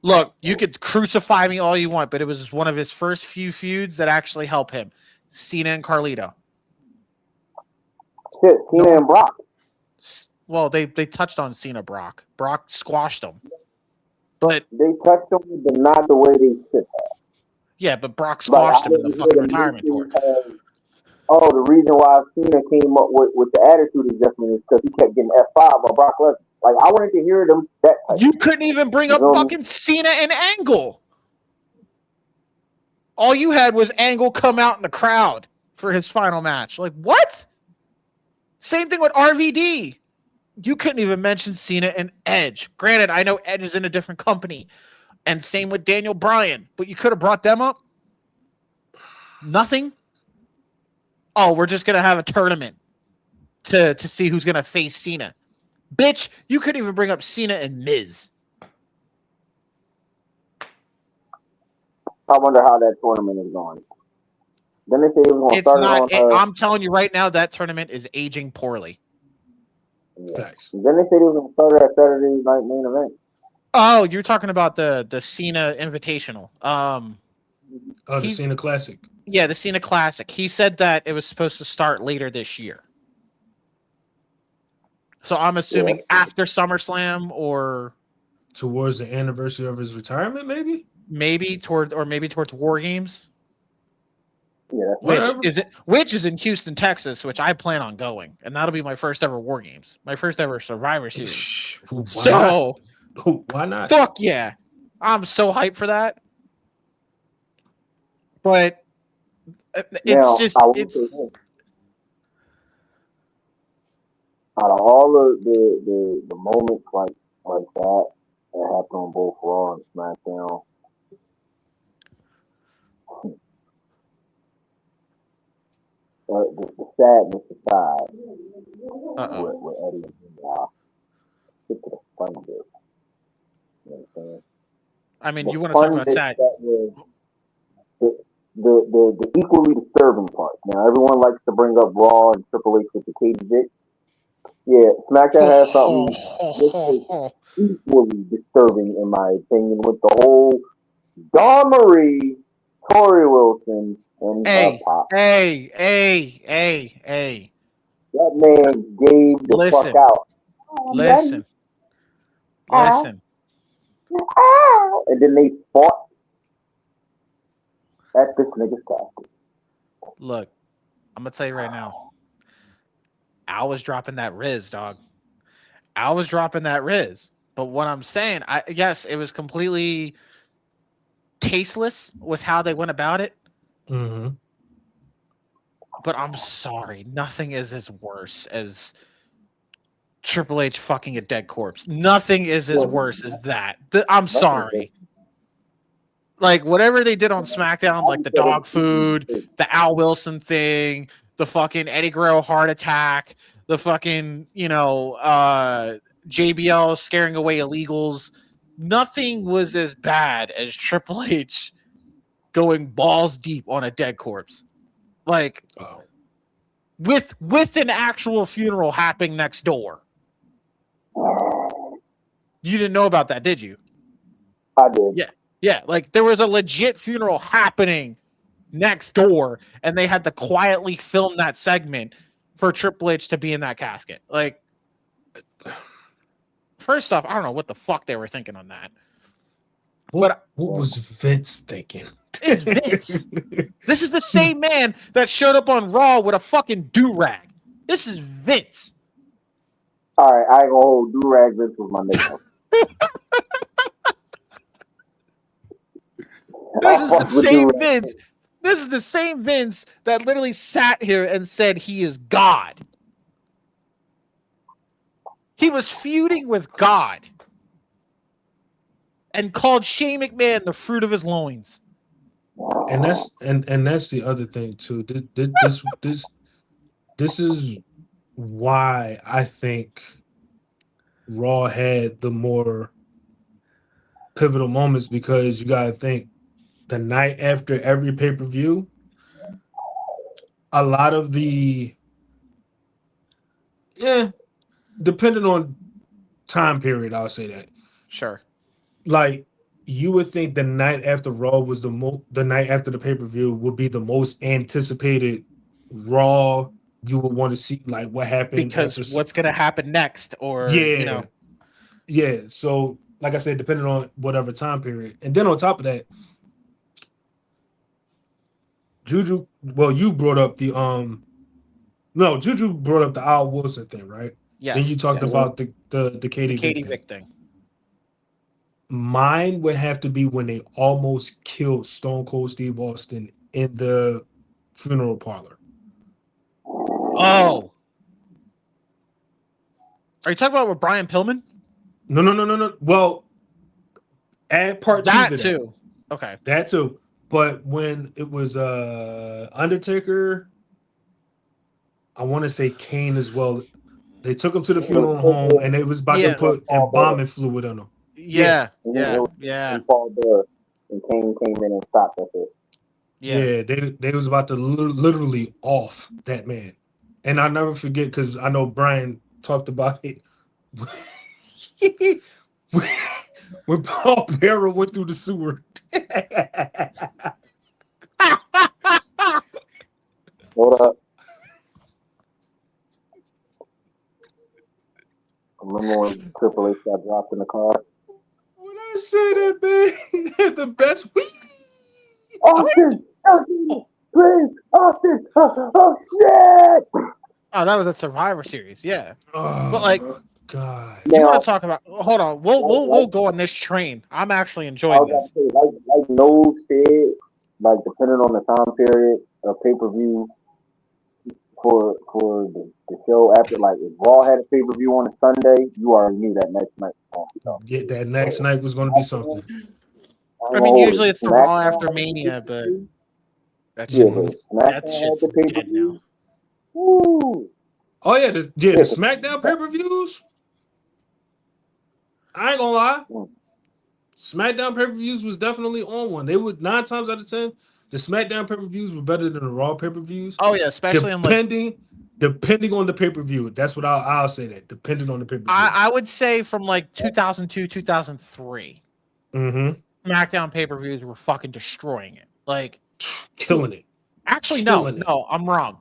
Look, you could crucify me all you want, but it was one of his first few feuds that actually helped him. Cena and Carlito. Shit, Cena and Brock. Well, they touched on Cena Brock. Brock squashed him. But they touched him, but not the way they should have. Yeah, but Brock squashed him in the fucking retirement tour. Oh, the reason why Cena came up with the attitude adjustment is because he kept getting F5 by Brock Lesnar. I wanted to hear them that type. You couldn't even bring up fucking Cena and Angle. All you had was Angle come out in the crowd for his final match. What? Same thing with RVD. You couldn't even mention Cena and Edge. Granted, I know Edge is in a different company. And same with Daniel Bryan. But you could have brought them up. Nothing. Oh, we're just going to have a tournament to see who's going to face Cena. Bitch, you couldn't even bring up Cena and Miz. I wonder how that tournament is going. Then they say it was going to start on... I'm telling you right now, that tournament is aging poorly. Yeah. Then they said it was going to start at Saturday night main event. Oh, you're talking about the Cena Invitational. The Cena Classic. Yeah, the Cena Classic. He said that it was supposed to start later this year. So I'm assuming after SummerSlam or towards the anniversary of his retirement, maybe? Maybe towards War Games. Yeah, which is in Houston, Texas, which I plan on going, and that'll be my first ever War Games, my first ever Survivor Series. Why not? Fuck yeah, I'm so hyped for that. But now, it's out of all of the moments like that happened on both Raw and SmackDown, the sadness aside, with Eddie and get to the fun bit. You know what I'm saying? I mean, you want to talk about sad? The equally disturbing part. Now, everyone likes to bring up Raw and Triple H with the Katie Vick. Yeah, SmackDown has something equally disturbing, in my opinion, with the whole Dawn Marie, Tori Wilson, and Pop. Hey. That man gave the fuck out. Listen. And then they fought at this nigga's casket. Look, I'm gonna tell you right now. Al was dropping that Riz, dog. Al was dropping that Riz. But what I'm saying, yes, it was completely tasteless with how they went about it. Mm-hmm. But I'm sorry, nothing is as worse as Triple H fucking a dead corpse. Nothing is as worse as that. I'm sorry. Like, whatever they did on SmackDown, like the dog food, the Al Wilson thing, the fucking Eddie Guerrero heart attack, the fucking, JBL scaring away illegals, nothing was as bad as Triple H going balls deep on a dead corpse. Like, with an actual funeral happening next door. You didn't know about that, did you? I did. Yeah, like there was a legit funeral happening next door, and they had to quietly film that segment for Triple H to be in that casket. Like, first off, I don't know what the fuck they were thinking on that. What was Vince thinking? It's Vince. This is the same man that showed up on Raw with a fucking do-rag. This is Vince. All right, I ain't gonna hold do-rag. Vince was my name. This is the same Vince. This is the same Vince that literally sat here and said he is God. He was feuding with God and called Shane McMahon the fruit of his loins. And that's the other thing too. This is why I think Raw had the more pivotal moments, because you gotta think the night after every pay-per-view, a lot of the depending on time period, I'll say that. Sure. Like, you would think the night after Raw was the night after the pay-per-view would be the most anticipated Raw. You would want to see like what happened, because what's going to happen next, or yeah. So, like I said, depending on whatever time period, and then on top of that, Juju. Well, you brought up the Juju brought up the Al Wilson thing, right? Yes. Then you talked about the Katie Vick thing. Mine would have to be when they almost killed Stone Cold Steve Austin in the funeral parlor. Oh. Are you talking about with Brian Pillman? No. Well, add part that two to too. That. Okay. That too. But when it was Undertaker, I want to say Kane as well. They took him to the funeral home, and it was about to put embalming fluid on him. Yeah. And Kane came in and stopped it. Yeah, they was about to literally off that man. And I'll never forget, because I know Brian talked about it. When Paul Bearer went through the sewer. Hold up. Remember when Triple H got dropped in the car? When I say that, man, had the best. Austin, please, Austin, oh shit! Oh, that was a Survivor Series, yeah. Oh, but like, God, you want to talk about? Hold on, we'll go on this train. I'm actually enjoying this. Like No said, like depending on the time period, a pay-per-view for the show after, like if Raw had a pay-per-view on a Sunday, you already knew that next night was going to be something. Yeah, that next night was going to be something. I mean, usually it's the Raw after Mania, but that shit's dead now. Woo. Oh yeah, the SmackDown pay-per-views. I ain't gonna lie. SmackDown pay-per-views was definitely on one. They would 9 times out of 10, the SmackDown pay-per-views were better than the Raw pay-per-views. Oh yeah, especially depending on the pay-per-view. That's what I'll say that. Depending on the pay-per-view. I would say from like 2002, 2003. Mm-hmm. SmackDown pay-per-views were fucking destroying it. Like killing it. Actually, no, I'm wrong.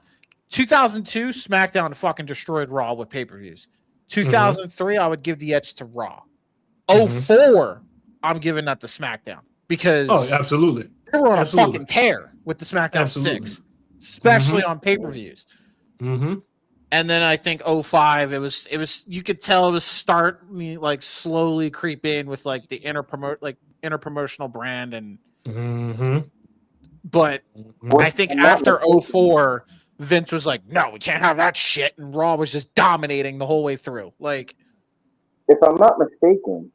2002, SmackDown fucking destroyed Raw with pay-per-views. 2003, I would give the edge to Raw. 04, I'm giving that to SmackDown because absolutely, they were on a fucking tear with the SmackDown 6, especially on pay-per-views. Mm-hmm. And then I think 05, it was you could tell it was starting like slowly creep in with like the interpromotional brand and. But I think after 04, Vince was like, "No, we can't have that shit," and Raw was just dominating the whole way through. Like, if I'm not mistaken,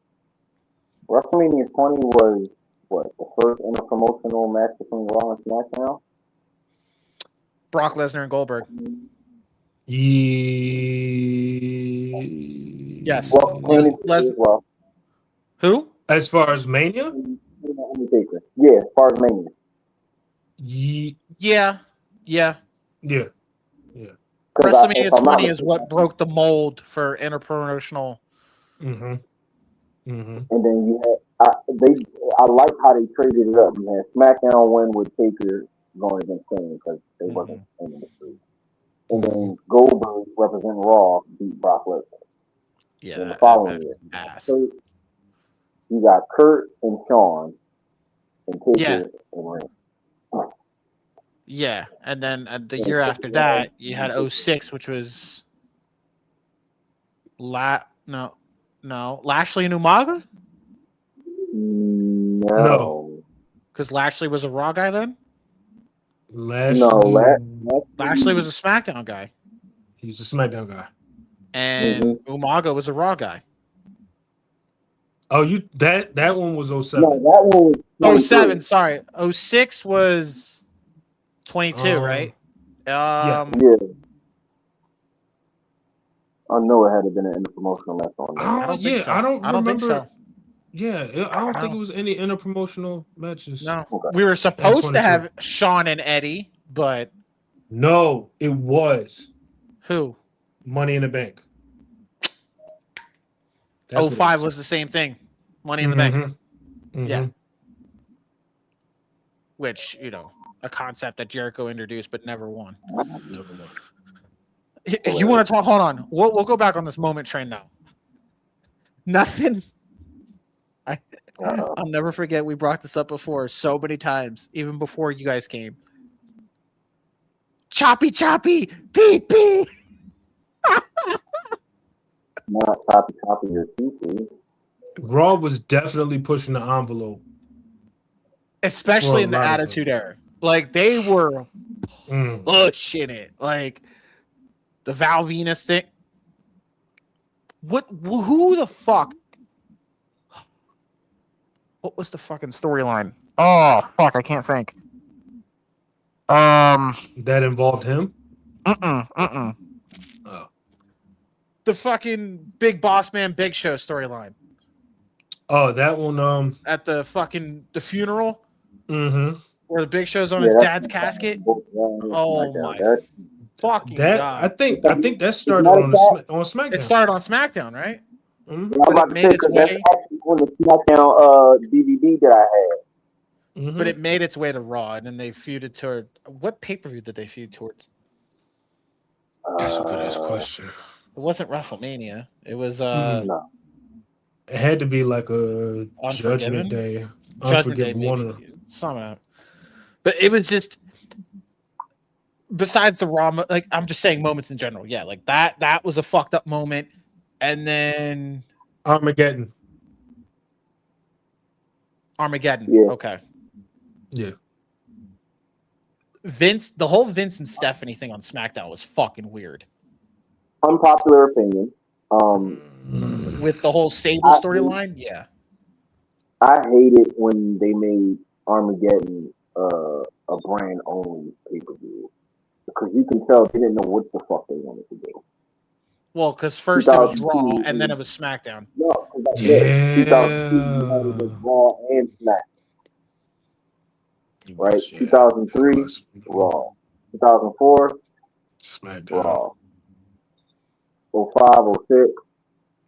WrestleMania 20 was the first interpromotional match between Raw and SmackDown. Brock Lesnar and Goldberg. Yes. Well, who? As far as Mania? Yeah, as far as Mania. Yeah. WrestleMania 20 is what broke the mold for interpromotional. And then you had I like how they traded it up. You had SmackDown win with Taker going against Kane because they wasn't in the street. And then Goldberg representing Raw beat Brock Lesnar. Yeah, the following year. So you got Kurt and Shawn and Taker and Reigns. Yeah, and then the year after that, you had 06, which was Lashley and Umaga? No. Because Lashley was a Raw guy then? Lashley was a SmackDown guy. He's a SmackDown guy. And Umaga was a Raw guy. Oh, that one was 07. No, that one was 07, sorry. 06 was 22, right? Yeah. I know it had been an interpromotional match on that. I don't think so. I don't think so. Yeah, I don't think it was any interpromotional matches. No. Okay. We were supposed to have Shawn and Eddie, but no, it was. Who? Money in the Bank. 05 was the same thing. Money in the Bank. Yeah. Which, a concept that Jericho introduced but never won. You want to talk? Hold on. We'll go back on this moment train now. Nothing. I'll never forget. We brought this up before so many times, even before you guys came. Choppy, pee. Not choppy or pee. Raw was definitely pushing the envelope, especially in the Attitude Era. Like they were pushing it. Like the Val Venus thing. Who the fuck? What was the fucking storyline? Oh fuck, I can't think. That involved him? Oh. The fucking Big Boss Man Big Show storyline. Oh, that one at the funeral? Mm-hmm. Where the Big Show's on his dad's casket? Oh my fucking god. I think that started on SmackDown. It started on SmackDown, right? Mm-hmm. But it made its way. That's actually on the SmackDown DVD that I had. But it made its way to Raw, and then they feuded toward what pay-per-view did they feud towards? That's a good ass question. It wasn't WrestleMania. It was no. It had to be like a Judgment Day. Unforgiven one. Something. But it was just besides the Raw, like I'm just saying moments in general. Yeah, like that was a fucked up moment. And then Armageddon. Yeah. Okay. Yeah. the whole Vince and Stephanie thing on SmackDown was fucking weird. Unpopular opinion. With the whole Sable storyline, yeah. I hated when they made Armageddon a brand only pay-per-view because you can tell they didn't know what the fuck they wanted to do. Well, because first it was Raw and then it was SmackDown. No, 2002 it was Raw and SmackDown. Right? 2003, Raw. 2004, SmackDown. Raw. 05, 06,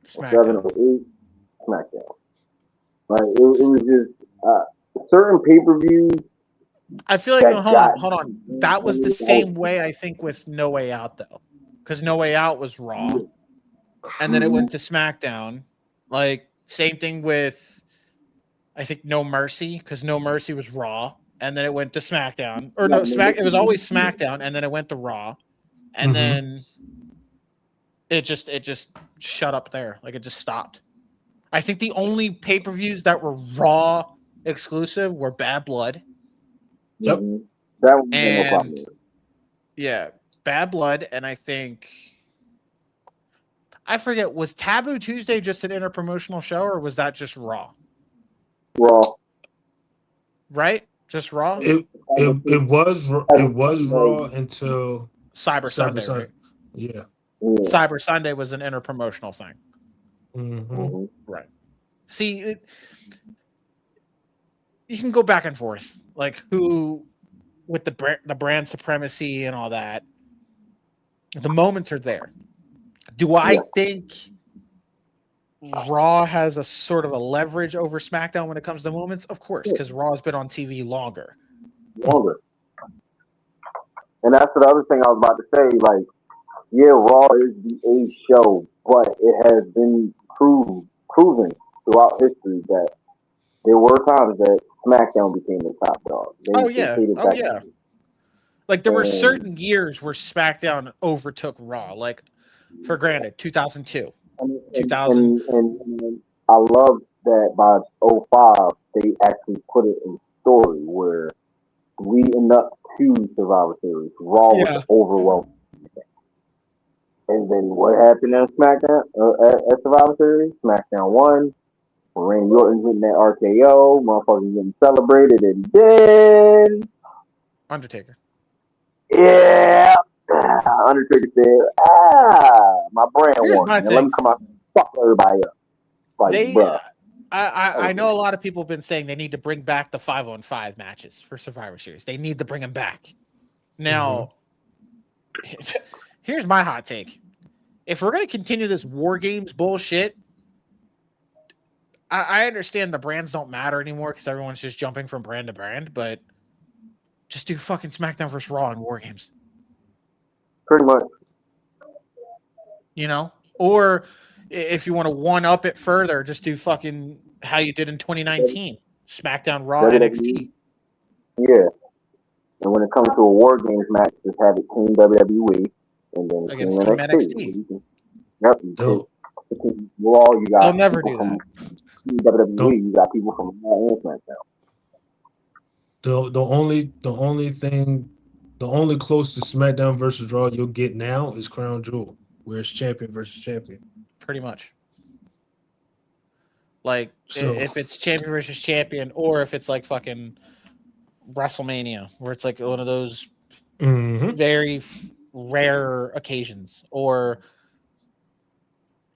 07, 08, SmackDown. Right? It was just certain pay-per-views. I feel like hold on. That was the same way I think with No Way Out though, because No Way Out was Raw, and then it went to SmackDown. Like same thing with, I think No Mercy, because No Mercy was Raw, and then it went to SmackDown. Or no, it was always SmackDown, and then it went to Raw, and then it just shut up there. Like it just stopped. I think the only pay-per-views that were Raw exclusive were Bad Blood. Yep. That was and no problem. Yeah, Bad Blood, and I think I forget, was Taboo Tuesday just an interpromotional show, or was that just Raw? Raw. Right? Just Raw? It was Raw until Cyber Sunday, right? Yeah. Cyber Sunday was an interpromotional thing. Right. See, you can go back and forth, like who with the brand supremacy and all that. The moments are there. Do I think Raw has a sort of a leverage over SmackDown when it comes to moments? Of course, because Raw has been on TV longer. And that's the other thing I was about to say. Like, yeah, Raw is the A show, but it has been proven throughout history that there were times that SmackDown became the top dog. Yeah. Like there were certain years where SmackDown overtook Raw. Like, for granted, 2002, 2000. And I love that by 05 they actually put it in story where leading up to Survivor Series, Raw was overwhelming. And then what happened at SmackDown at Survivor Series? SmackDown won. Randy Orton hitting that RKO, motherfuckers getting celebrated, and then Undertaker. Yeah, Undertaker said, my brand won. Let me come out and fuck everybody up. Like, I know a lot of people have been saying they need to bring back the 5-on-5 matches for Survivor Series. They need to bring them back. Now, here's my hot take. If we're going to continue this War Games bullshit, I understand the brands don't matter anymore because everyone's just jumping from brand to brand, but just do fucking SmackDown vs. Raw and War Games. Pretty much. You know? Or if you want to one-up it further, just do fucking how you did in 2019. SmackDown, Raw, NXT. Yeah. And when it comes to a War Games match, just have it Team WWE and then against Team NXT. Yep. Raw, you got they'll never do that. WWE, you got people from Raw and SmackDown. The only close to SmackDown versus Raw you'll get now is Crown Jewel, where it's champion versus champion. Pretty much. Like, if it's champion versus champion, or if it's like fucking WrestleMania, where it's like one of those very rare occasions, or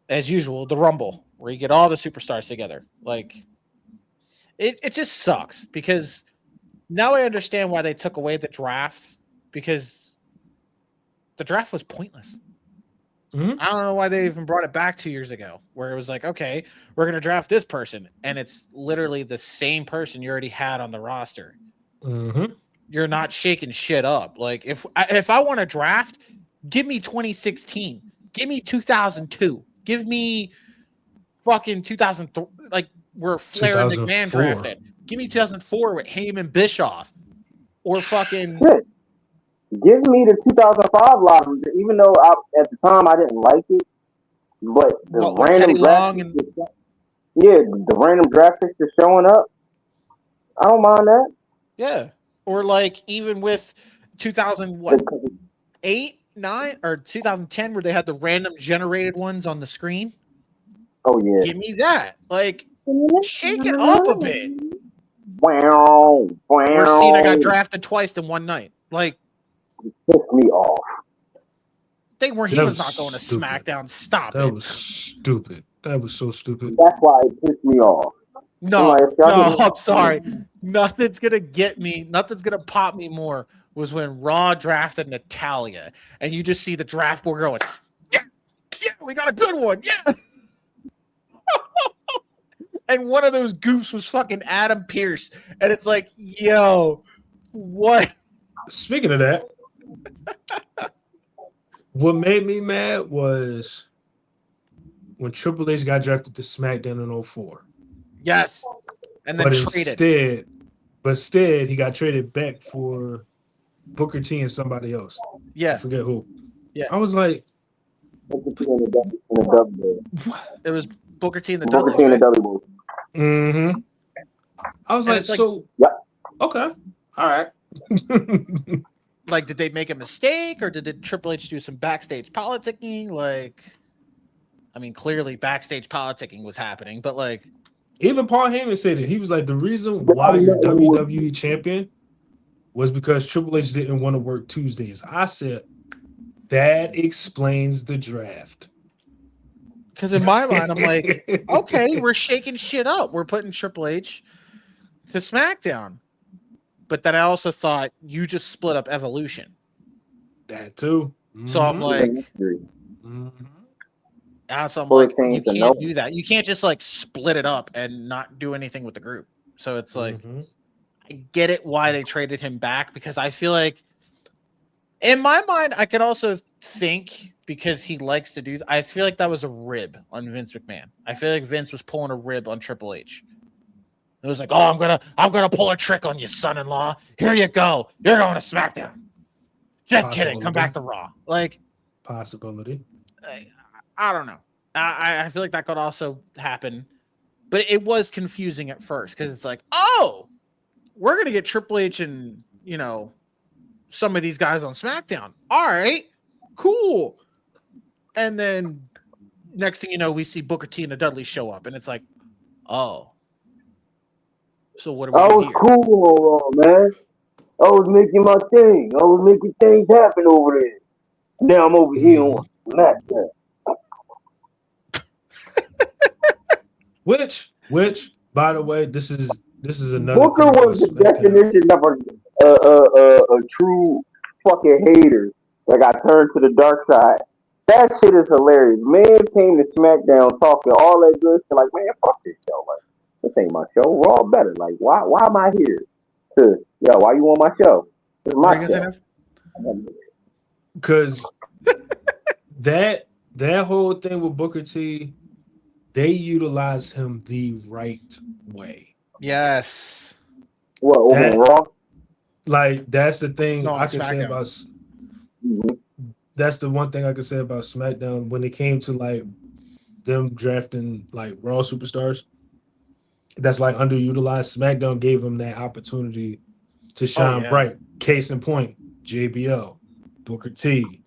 as usual, the Rumble, where you get all the superstars together. Like, it just sucks because now I understand why they took away the draft, because the draft was pointless. I don't know why they even brought it back 2 years ago, where it was like, okay, we're going to draft this person, and it's literally the same person you already had on the roster. You're not shaking shit up. Like, if I want to draft, give me 2016. Give me 2002. Give me fucking 2003, like where Flair and McMahon drafted. Give me 2004 with Heyman Bischoff. Or fucking... Shit. Give me the 2005 lottery, even though at the time I didn't like it. But the random draft the random draft picks just showing up, I don't mind that. Yeah. Or like even with 2000 what? 8, 9, or 2010, where they had the random generated ones on the screen. Oh yeah. Give me that. Like, shake it up a bit. Wow. Where Cena got drafted twice in one night. Like, it pissed me off. He was not going to SmackDown. Stop it. That was stupid. That was so stupid. That's why it pissed me off. No, I'm sorry. Nothing's gonna get me. Nothing's gonna pop me more was when Raw drafted Natalya, and you just see the draft board going, yeah, we got a good one, yeah. And one of those goofs was fucking Adam Pearce, and it's like, yo, what? Speaking of that, what made me mad was when Triple H got drafted to SmackDown in 2004. Yes. And then traded. Instead, he got traded back for Booker T and somebody else. Yeah. I forget who. Yeah. I was like, what? It was Booker T and the Booker T and the Dudleys. Dudley. Mm-hmm. I was like, so, yep. Okay. All right. Like, did they make a mistake, or did Triple H do some backstage politicking? Like, I mean, clearly backstage politicking was happening, but like, even Paul Heyman said it. He was like, the reason why you're WWE champion was because Triple H didn't want to work Tuesdays. I said, that explains the draft. Because in my mind, I'm like, okay, we're shaking shit up. We're putting Triple H to SmackDown. But then I also thought you just split up Evolution. That too. Mm-hmm. So I'm like, you can't do that. You can't just like split it up and not do anything with the group. So it's like, I get it why they traded him back, because I feel like, in my mind, I could also think, because he likes to do, I feel like that was a rib on Vince McMahon. I feel like Vince was pulling a rib on Triple H. It was like, oh, I'm gonna pull a trick on you, son-in-law. Here you go. You're going to SmackDown. Just kidding. Come back to Raw. Like, possibility. I don't know. I feel like that could also happen, but it was confusing at first, because it's like, oh, we're gonna get Triple H and some of these guys on SmackDown. All right, cool. And then next thing you know, we see Booker T and the Dudleys show up, and it's like, oh. So what are we doing here? Cool, man. I was making my thing. I was making things happen over there. Now I'm over here on SmackDown. Which, by the way, this is another. Booker was the definition of a true fucking hater that got turned to the dark side. That shit is hilarious. Man came to SmackDown talking all that good shit, like, man, fuck this show. Like, this ain't my show. Raw better. Like, why am I here? Why you on my show? It's my show. Because that whole thing with Booker T, they utilize him the right way. Yes. What, over Raw? Like, that's the thing I can say about. That's the one thing I can say about SmackDown when it came to like them drafting like Raw superstars. That's like underutilized. SmackDown gave them that opportunity to shine bright. Case in point, JBL, Booker T,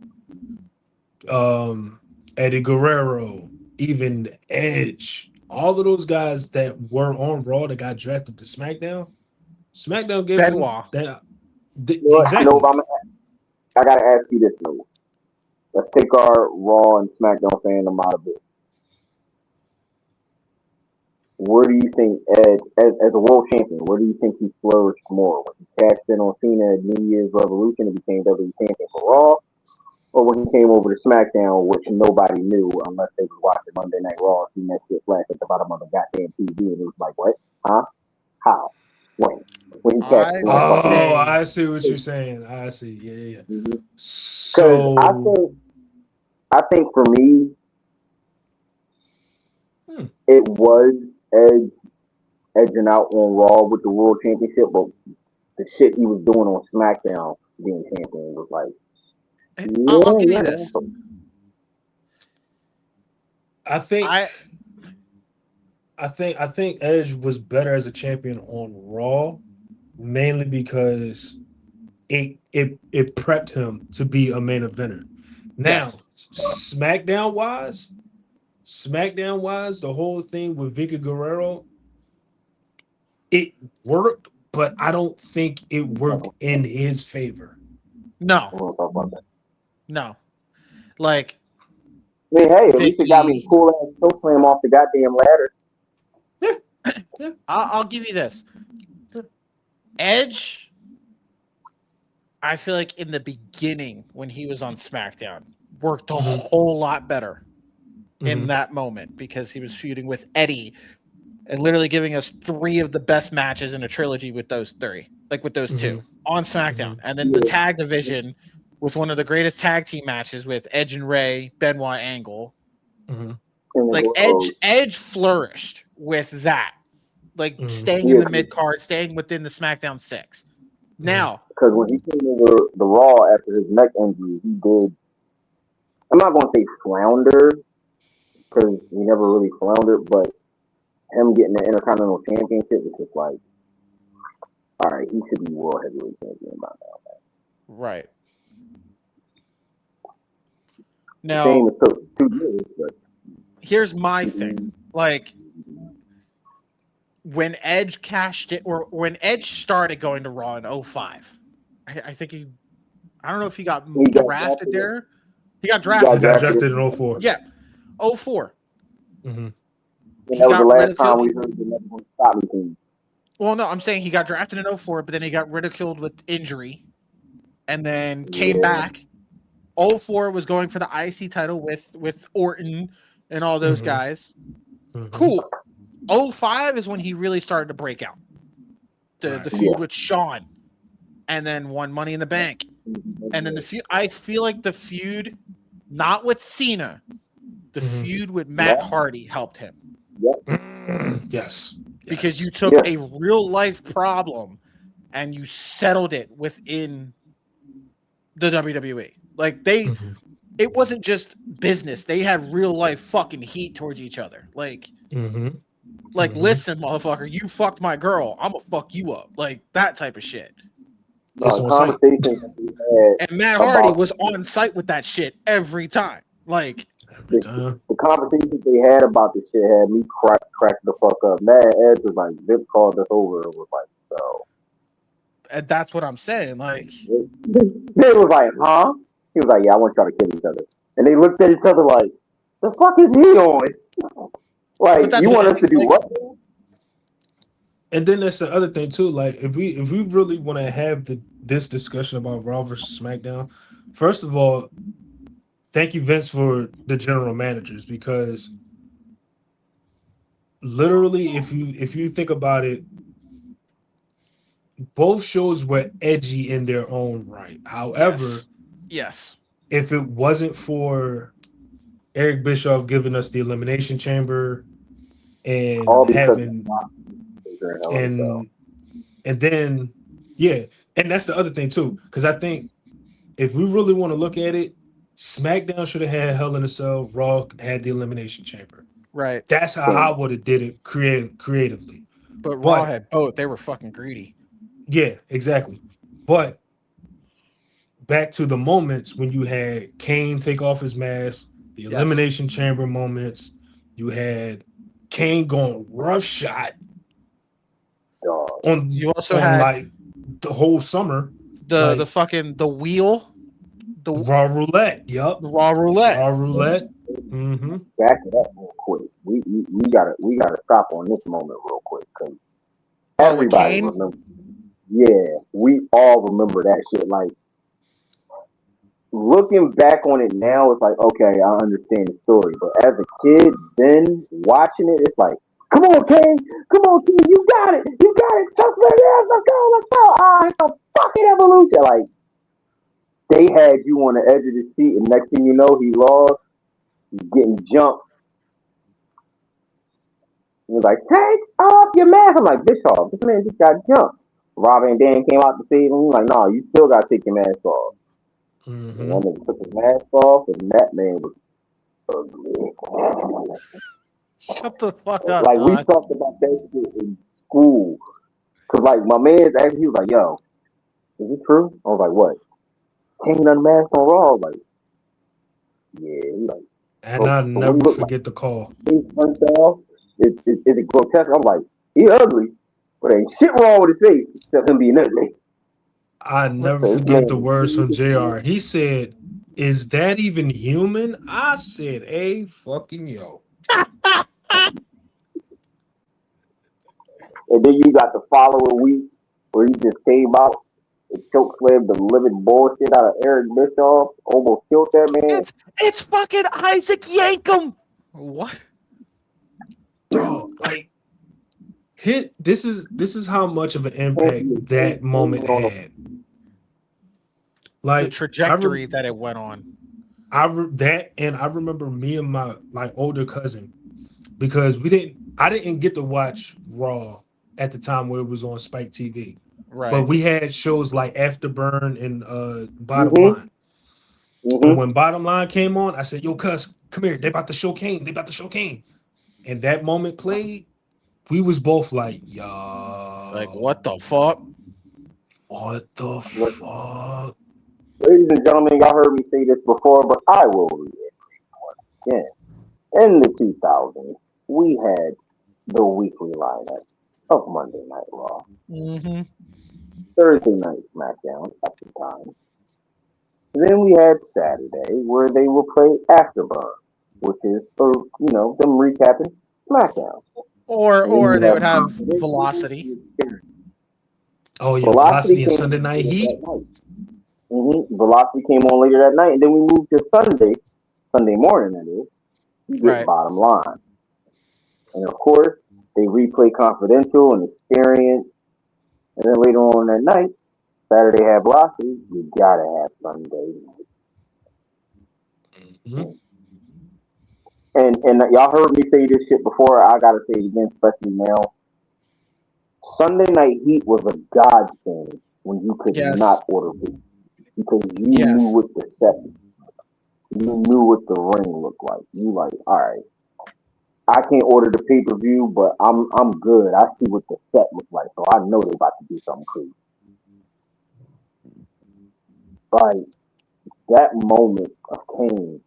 Eddie Guerrero, even Edge. All of those guys that were on Raw that got drafted to SmackDown. SmackDown gave Benoit. them that. Exactly. I gotta ask you this, though. Let's take our Raw and SmackDown fandom out of it. Where do you think Edge, as a world champion, where do you think he flourished more? When he cashed in on Cena at New Year's Revolution and became WWE champion for Raw, or when he came over to SmackDown, which nobody knew unless they was watching Monday Night Raw, and that shit flash at the bottom of the goddamn TV, and it was like, what? Huh? How? When he cashed in? Oh, I see what you're saying. I see. Yeah. Mm-hmm. So I think for me, it was edging out on Raw with the World Championship, but the shit he was doing on SmackDown being champion was like, I'll give you this. I think Edge was better as a champion on Raw, mainly because it prepped him to be a main eventer. Now, SmackDown wise, the whole thing with Vicky Guerrero, it worked, but I don't think it worked in his favor. No. Like, I mean, hey, at least it got me a cool ass choke slam off the goddamn ladder. Yeah. I'll give you this. Edge, I feel like in the beginning when he was on SmackDown, worked a whole lot better in that moment because he was feuding with Eddie and literally giving us 3 of the best matches in a trilogy with those 3, like with those 2 on SmackDown. And then the tag division with one of the greatest tag team matches with Edge and Ray, Benoit Angle. Like Edge flourished with that. Like staying in the mid card, staying within the SmackDown 6. Now, because when he came over the Raw after his neck injury, he did. I'm not going to say flounder because he never really floundered, but him getting the Intercontinental Championship is just like, all right, he should be World Heavyweight Champion by now. Right. Now, it took 2 years, but here's my thing. Like, when Edge cashed it, or when Edge started going to Raw in 2005, I think I don't know if he got drafted there. He got drafted. He got drafted in 2004. Yeah, 2004. And that was the last time we heard the never going to stop me team. Well, no, I'm saying he got drafted in 2004, but then he got ridiculed with injury, and then came back. 2004 was going for the IC title with Orton and all those guys. Cool. 2005 is when he really started to break out. The feud with Shawn, and then won Money in the Bank. And then the feud, I feel like the feud, not with Cena, the feud with Matt Hardy helped him. Yes. Because you took a real life problem and you settled it within the WWE. Like it wasn't just business. They had real life fucking heat towards each other. Like, listen, motherfucker, you fucked my girl. I'm gonna fuck you up. Like that type of shit. And Matt Hardy was on site with that shit every time. Like the conversations they had about this shit had me crack the fuck up. Mad Edge was like, Vip called us over and was like, so. And that's what I'm saying. Like, they was like, huh? He was like, yeah, I want y'all to kill each other. And they looked at each other like, the fuck is he on? Like, you want us to do what? And then that's the other thing too. Like, if we really want to have this discussion about Raw versus SmackDown, first of all, thank you, Vince, for the general managers, because literally, if you think about it, both shows were edgy in their own right. However, yes. If it wasn't for Eric Bischoff giving us the Elimination Chamber and having and then and that's the other thing too, because I think if we really want to look at it, SmackDown should have had Hell in a Cell, Raw had the Elimination Chamber. Right. That's how I would have did it creatively. But Raw had both. They were fucking greedy. Yeah, exactly. But back to the moments when you had Kane take off his mask, the Elimination Chamber moments, you had Kane going roughshot on. You also had like the whole summer. The fucking the wheel, the Raw Roulette. Yup. The Raw Roulette. Raw Roulette. Back it up real quick. We gotta stop on this moment real quick because everybody remember. Yeah, we all remember that shit. Like, looking back on it now, it's like, okay, I understand the story. But as a kid, then watching it, it's like, come on, King, you got it, trust me, let's go. It's a fucking evolution. Like, they had you on the edge of the seat, and next thing you know, he lost. He's getting jumped. He was like, take off your mask. I'm like, Bischoff, this man just got jumped. Rob Van Dam came out to save him. He's like, no, you still got to take your mask off. And one nigga took his mask off, and that man was ugly. Shut the fuck up. Like, we talked about that shit in school. Because, like, my man actually, he was like, yo, is it true? I was like, what? Kane unmasked on Raw? Like, yeah. He like, and I never forget the call. Is it grotesque? I'm like, he ugly, but ain't shit wrong with his face except him being ugly. I never forget the words from JR. He said, "Is that even human?" I said, "Hey, fucking yo." And then you got the following week where he just came out and chokeslammed the living bullshit out of Eric Bischoff, almost killed that man. It's fucking Isaac Yankem. What? Dog, like this is how much of an impact that moment had. Like the trajectory that it went on. I remember me and my older cousin, because I didn't get to watch Raw at the time where it was on Spike TV. Right. But we had shows like Afterburn and Bottom Line. And when Bottom Line came on, I said, "Yo, cuz, come here. They about to show Kane. And that moment played, we was both like, yo. Like, what the fuck? What the fuck? Ladies and gentlemen, y'all heard me say this before, but I will reiterate again. In the 2000s, we had the weekly lineup of Monday Night Raw. Mm-hmm. Thursday Night Smackdown at the time. Then we had Saturday, where they will play Afterburn, which is for, them recapping Smackdown. Or they would have Velocity. Oh yeah, Velocity and Sunday Night Heat. Velocity came on later that night, and then we moved to Sunday morning, that is. You get Bottom Line. And of course, they replay Confidential and Experience. And then later on that night, Saturday had Velocity. You gotta have Sunday night. And y'all heard me say this shit before. I gotta say it again, especially now. Sunday Night Heat was a godsend when you could not order it, because you knew what the set, you knew what the ring looked like. You like, all right, I can't order the pay-per-view, but I'm good. I see what the set looks like, so I know they're about to do something crazy. Like that moment of Kane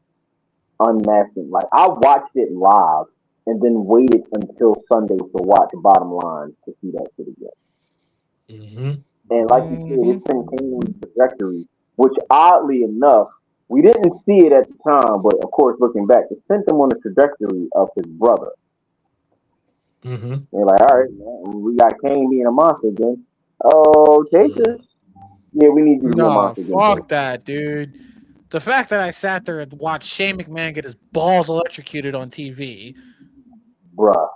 unmasking, like I watched it live and then waited until Sunday to watch Bottom Line to see that shit again. And like you said, it's been Kane's trajectory, which oddly enough, we didn't see it at the time, but of course, looking back, it sent him on the trajectory of his brother. They're like, all right, man, we got Kane being a monster again. Oh, Taker. Yeah, we need you to be a monster again. Fuck that, dude. The fact that I sat there and watched Shane McMahon get his balls electrocuted on TV. Bruh.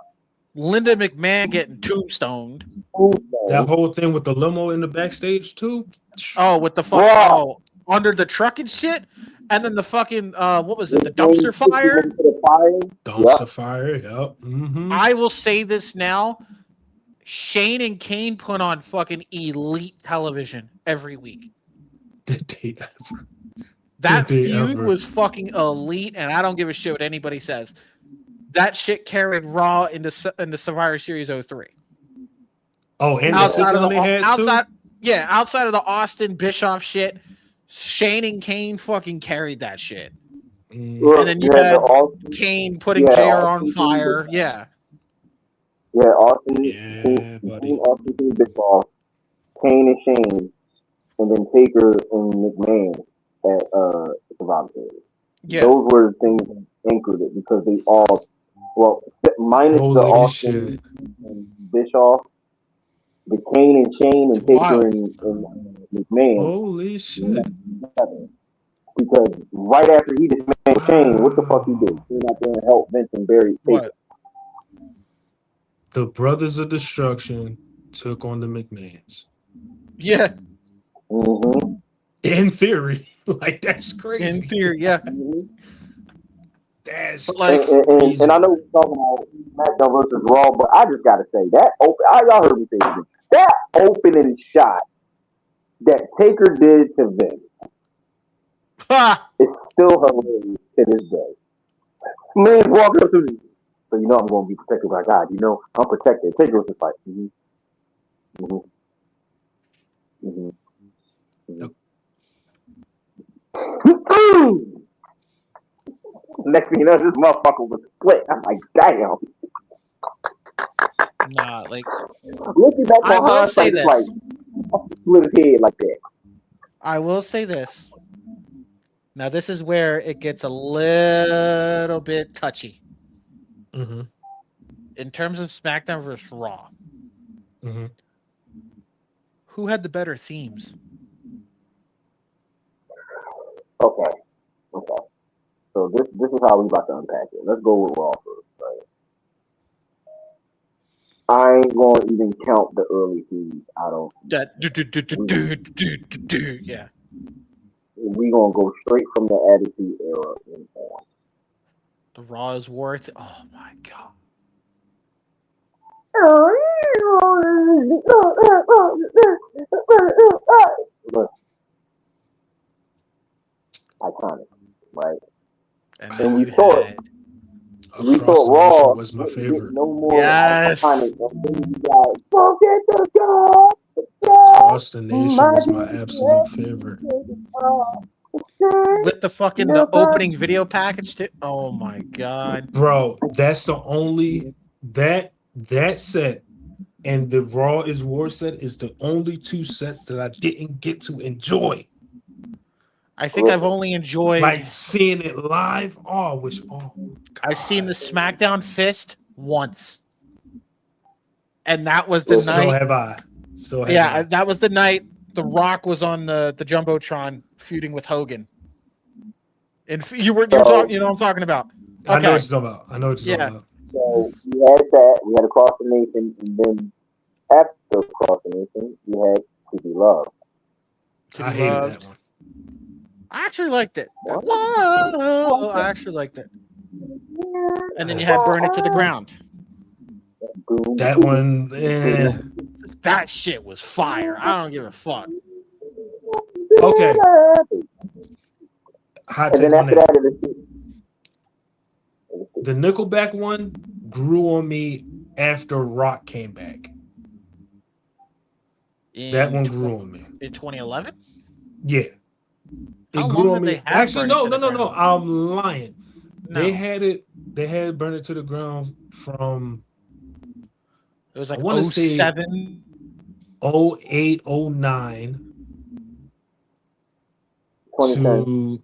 Linda McMahon getting tombstoned. That whole thing with the limo in the backstage too. Oh, with the fucking under the truck and shit, and then the fucking what was it? The dumpster fire. Dumpster fire. Yep. I will say this now: Shane and Kane put on fucking elite television every week. Did they ever? That feud was fucking elite, and I don't give a shit what anybody says. That shit carried Raw into Survivor Series 03. Oh, and outside of the Austin Bischoff shit, Shane and Kane fucking carried that shit. And then you had Kane putting JR on fire. Yeah, Austin. Austin Bischoff, Kane and Shane, and then Taker and McMahon at Survivor Series. Yeah. Those were the things that anchored it, because they all, minus the Austin and Bischoff, the Kane and Shane and Taker and McMahon. Holy shit. Because right after he dismissed Shane, what the fuck he did? He went out there and helped Vince and Barry Taker. The Brothers of Destruction took on the McMahons. Yeah. In theory. Like, that's crazy. In theory, yeah. That's crazy. And I know we're talking about SmackDown versus Raw, but I just gotta say that y'all heard me say this. That opening shot that Taker did to Vince is still hilarious to this day. Man walking up to me, so you know I'm gonna be protected by God. You know I'm protected. Taker was just like, Next thing you know, this motherfucker was split. I'm like, damn. Nah, like looking back I on will hindsight, say it's this. like split his head like that. I will say this. Now, this is where it gets a little bit touchy. Mm-hmm. In terms of SmackDown versus Raw, Mm-hmm. who had the better themes? Okay. So this is how we about to unpack it. Let's go with Raw first, right? I ain't gonna even count the early feeds. I don't. Yeah. We gonna go straight from the Attitude Era and on. The Raw is worth. Oh my god. Iconic, right? And we thought Raw was my favorite. no more yes. iconic. And then you got forget the God. Across the Nation was my absolute favorite. With the fucking the opening video package too. Oh my god. Bro, that's the only that set and the Raw is War set is the only two sets that I didn't get to enjoy. I think I've only enjoyed like seeing it live. Oh, I wish. Oh, I've seen the SmackDown Fist once, and that was the night. So have I. So have yeah, I. that was the night The Rock was on the jumbotron feuding with Hogan. And you were talking. You know what I'm talking about. Okay. I know what you're talking about. Talking about. So we had that. We had Across the Nation, and then after Across the Nation, we had To Be Loved. I hated that one. I actually liked it. Whoa! I actually liked it. And then you had Burn It to the Ground. That one, that shit was fire. I don't give a fuck. Okay. Hot take on that. The Nickelback one grew on me after Rock came back. That one grew on me. In 2011? Yeah. It grew on me. Actually, no. I'm lying. No. They had it Burn It to the Ground from it was like 07, 08, 09 to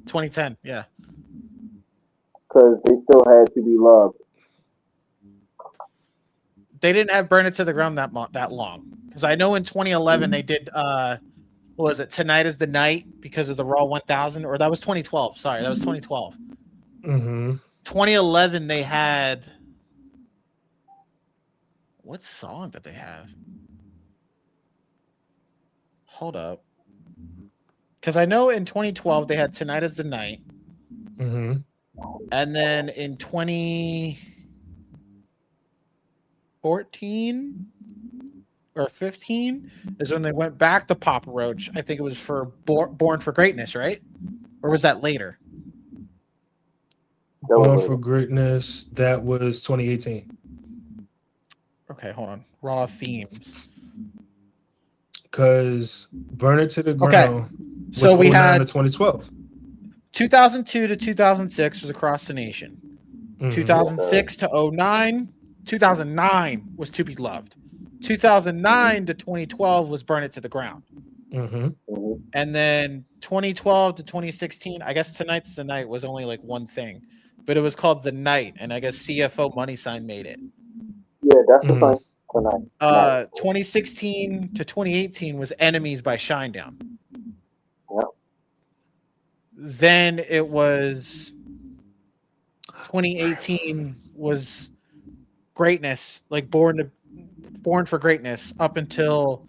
2010, yeah. Because they still had To Be Loved. They didn't have Burn It to the Ground that long. Because I know in 2011 they did what was it? Tonight Is the Night because of the Raw 1000, or that was 2012. Sorry, that was 2012. 2011 they had what song did they have? Hold up, because I know in 2012 they had Tonight Is the Night, and then in 2014 or 15 is when they went back to Papa Roach. I think it was for Born for Greatness, right? Or was that later? Born for Greatness, that was 2018. Okay, hold on. Raw themes. Because Burn It to the Ground was so we had to 2012. 2002 to 2006 was Across the Nation. 2006 to 09. 2009 was To Be Loved. 2009 to 2012 was Burn It to the Ground. And then 2012 to 2016, I guess Tonight's the Night was only like one thing, but it was called The Night, and I guess CFO Money Sign made it. Yeah, that's the thing. Tonight. 2016 to 2018 was Enemies by Shinedown. Yep. Then it was 2018 was Greatness, like Born for Greatness, up until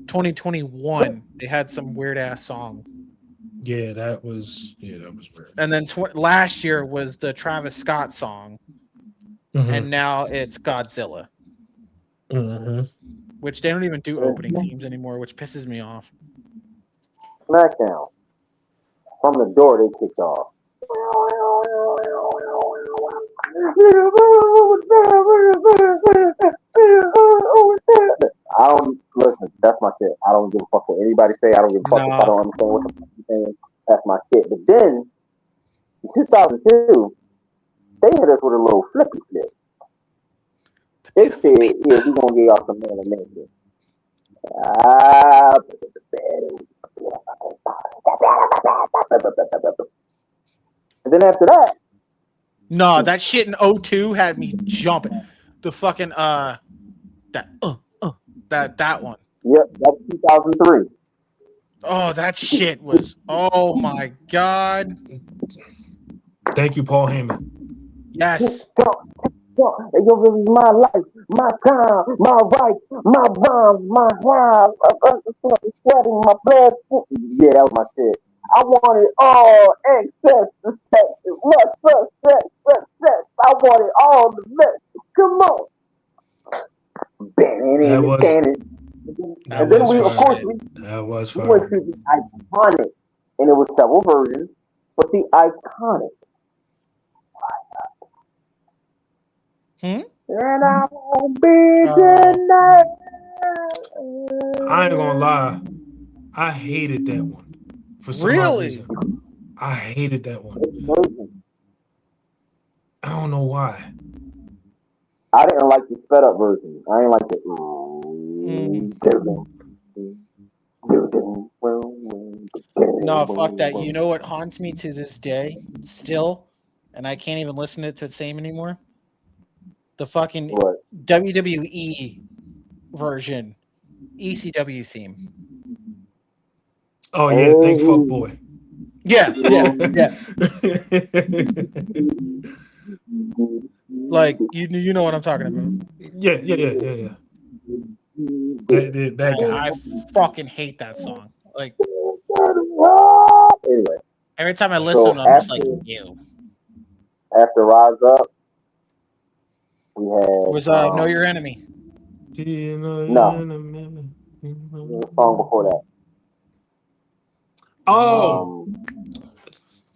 2021. They had some weird ass song. Yeah, that was weird. And then last year was the Travis Scott song, and now it's Godzilla, which they don't even do opening themes anymore, which pisses me off. SmackDown, from the door they kicked off. I don't listen. That's my shit. I don't give a fuck what anybody say. I don't give a fuck if I don't understand what the fuck you're saying. That's my shit. But then 2002, they hit us with a little flippy flip. They said, "Yeah, we're gonna get y'all some animation." And then after that, no, that shit in 02 had me jumping. The fucking that one. Yep, that's 2003. Oh, that shit was. Oh my god. Thank you, Paul Heyman. Yes. Yo, this is my life, my time, my rights, my rhymes, my rhymes. I'm sweating my blood. Yeah, that was my shit. I want it all, excess, success. I want it all, the best. Come on. And then we, of course, we went to the iconic, and it was several versions, but the iconic. Hmm? And I won't be tonight. I ain't gonna lie, I hated that one for some odd reason. I hated that one. I don't know why. I didn't like the sped up version. I didn't like it. No, fuck that. You know what haunts me to this day still? And I can't even listen to it the same anymore? The fucking WWE version, ECW theme. Oh yeah, thank fuck boy. Yeah. Like you know what I'm talking about. Yeah. That guy. I fucking hate that song. Like anyway, every time I listen, I'm just like, ew. After Rise Up, we had Know Your Enemy. Do you know your enemy? The song before that. Oh,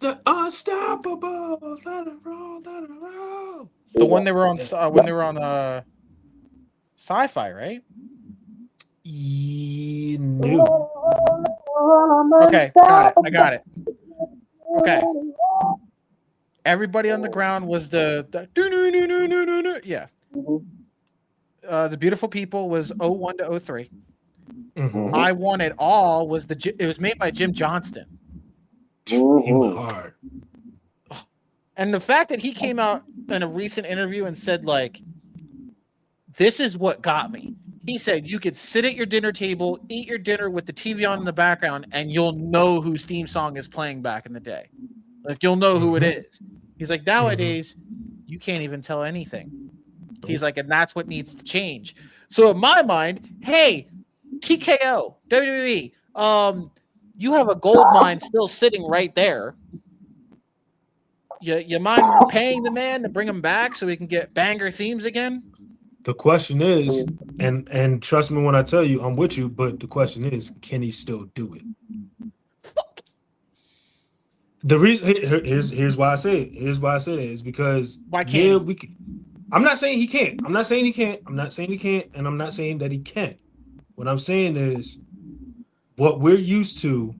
the Unstoppable. Let it roll. The one they were on when they were on Sci-Fi, right? No. Okay, got it. I got it. Okay. Everybody on the ground was the yeah. The Beautiful People was 01 to 03. Mm-hmm. I Want It All was it was made by Jim Johnston. He went hard. And the fact that he came out in a recent interview and said, like, this is what got me. He said you could sit at your dinner table, eat your dinner with the TV on in the background, and you'll know whose theme song is playing back in the day. Like, you'll know who it is. He's like, nowadays, you can't even tell anything. He's like, and that's what needs to change. So in my mind, hey, TKO, WWE, you have a gold mine still sitting right there. You mind paying the man to bring him back so we can get banger themes again? The question is, and trust me when I tell you, I'm with you, but the question is, can he still do it? The reason here's why I say it. Here's why I say it is because why can't we can, I'm not saying he can't. I'm not saying he can't. I'm not saying he can't, and I'm not saying that he can't. What I'm saying is what we're used to,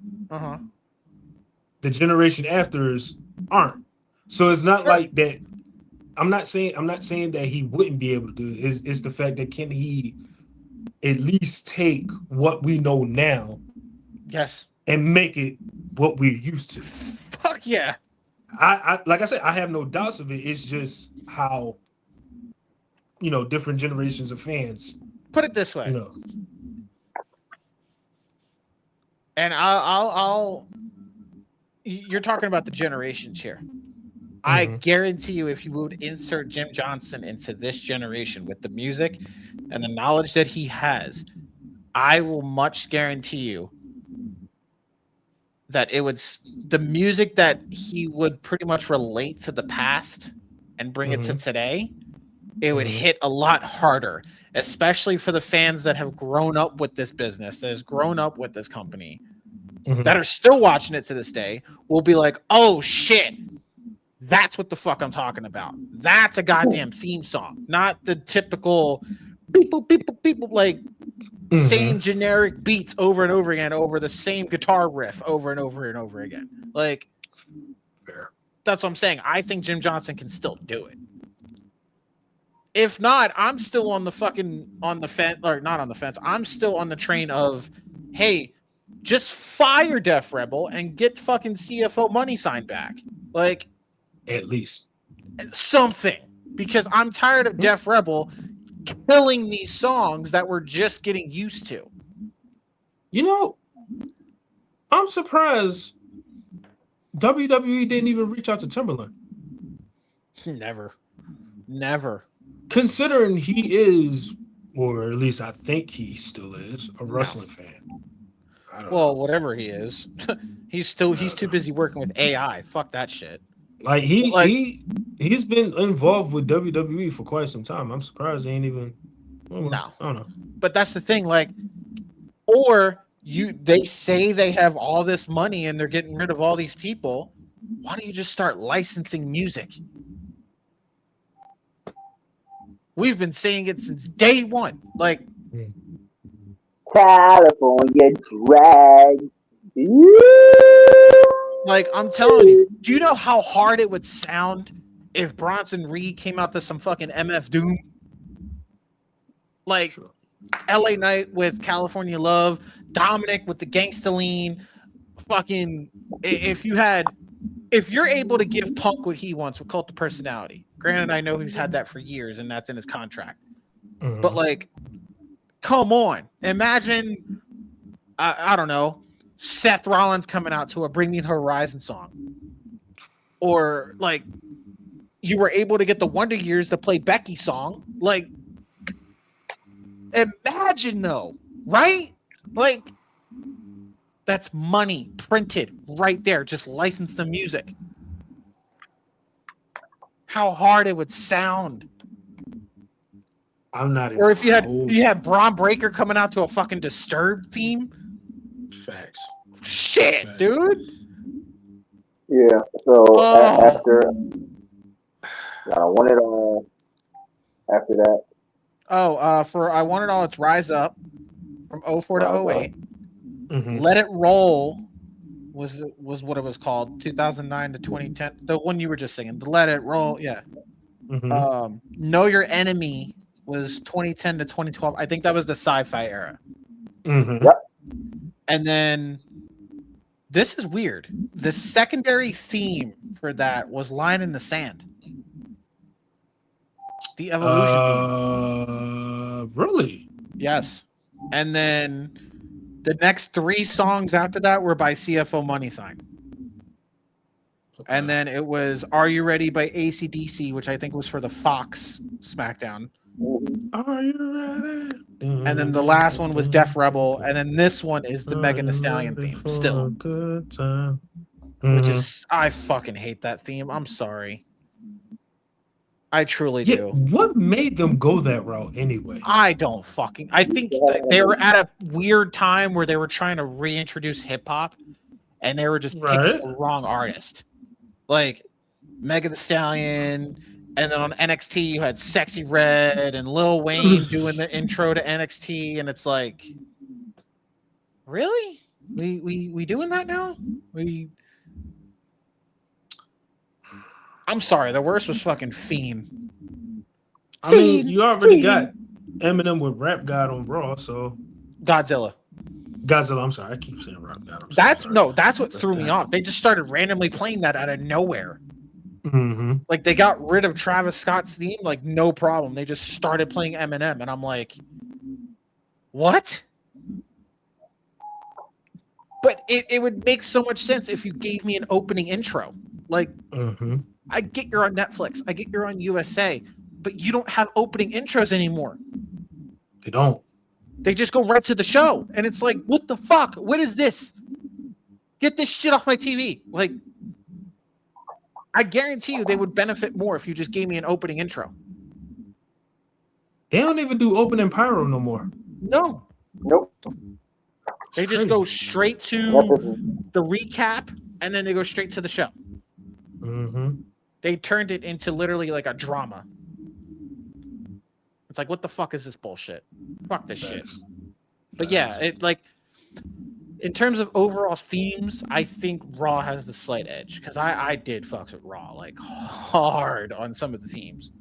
the generation afters aren't. So it's not like that. I'm not saying that he wouldn't be able to do it. It's the fact that can he at least take what we know now, yes, and make it what we're used to. Fuck yeah. I like I said, I have no doubts of it. It's just how, different generations of fans. Put it this way. And I'll you're talking about the generations here. I guarantee you, if you would insert Jim Johnston into this generation with the music and the knowledge that he has, I will much guarantee you that the music that he would pretty much relate to the past and bring it to today, it would hit a lot harder, especially for the fans that have grown up with this business, that has grown up with this company, that are still watching it to this day, will be like, oh shit, that's what the fuck I'm talking about. That's a goddamn theme song, not the typical people like same generic beats over and over again over the same guitar riff over and over and over again. Like, fair. That's what I'm saying. I think Jim Johnson can still do it. If not, I'm still on the fence, or not on the fence. I'm still on the train of, hey, just fire Def Rebel and get fucking CFO money sign back. Like, at least something. Because I'm tired of Def Rebel killing these songs that we're just getting used to. You know, I'm surprised WWE didn't even reach out to Timberland. Never. Considering he is, or at least I think he still is, a wrestling fan. I don't know. Whatever he is, he's too busy working with AI. Fuck that shit. Like he's been involved with WWE for quite some time. I'm surprised he ain't even. Well, No, I don't know. But that's the thing. Like, they say they have all this money and they're getting rid of all these people. Why don't you just start licensing music? We've been saying it since day one. Like, California drag. Like, I'm telling you, do you know how hard it would sound if Bronson Reed came out to some fucking MF Doom? Like, sure. LA Knight with California Love, Dominic with the Gangsta Lean, fucking, if you're able to give Punk what he wants with Cult of Personality, granted, I know he's had that for years and that's in his contract, but like, come on, imagine, I don't know, Seth Rollins coming out to a Bring Me the Horizon song, or like you were able to get the Wonder Years to play Becky's song. Like, imagine though, right? Like, that's money printed right there. Just license the music. How hard it would sound. I'm not. Or if you had Braun Breaker coming out to a fucking Disturbed theme. Facts. Shit, Facts. Dude. Yeah. So after I Want It All. After that. For I Want It All, it's Rise Up from 04 to 08. Mm-hmm. Let It Roll was what it was called, 2009 to 2010. The one you were just singing, the Let It Roll, yeah. Mm-hmm. Know Your Enemy was 2010 to 2012. I think that was the sci-fi era. Mm-hmm. Yep. And then this is weird. The secondary theme for that was Line in the Sand. The Evolution theme. Really? Yes. And then the next 3 songs after that were by CFO Money Sign. Okay. And then it was Are You Ready by AC/DC, which I think was for the Fox Smackdown. Are you ready? And then the last one was Def Rebel, and then this one is the Megan Thee Stallion theme. Still, good time. Which is, I fucking hate that theme. I'm sorry, I truly do. What made them go that route anyway? I think they were at a weird time where they were trying to reintroduce hip hop, and they were just picking the wrong artist, like Megan Thee Stallion. And then on NXT, you had Sexy Red and Lil Wayne doing the intro to NXT, and it's like, really? We doing that now? I'm sorry, the worst was fucking Fiend. I mean, you already got Eminem with Rap God on Raw, so Godzilla. I'm sorry, I keep saying Rap God. That's what threw me off. They just started randomly playing that out of nowhere. Mm-hmm. Like, they got rid of Travis Scott's theme, like, no problem. They just started playing Eminem, and I'm like, what? But it would make so much sense if you gave me an opening intro. Like, I get you're on Netflix, I get you're on USA, but you don't have opening intros anymore. They don't. They just go right to the show, and it's like, what the fuck? What is this? Get this shit off my TV. Like, I guarantee you they would benefit more if you just gave me an opening intro. They don't even do opening pyro no more. No. Nope. They just go straight to the recap, and then they go straight to the show. Mm-hmm. They turned it into literally like a drama. It's like, what the fuck is this bullshit? Fuck this shit. But yeah, in terms of overall themes, I think Raw has the slight edge because I did fucks with Raw like hard on some of the themes.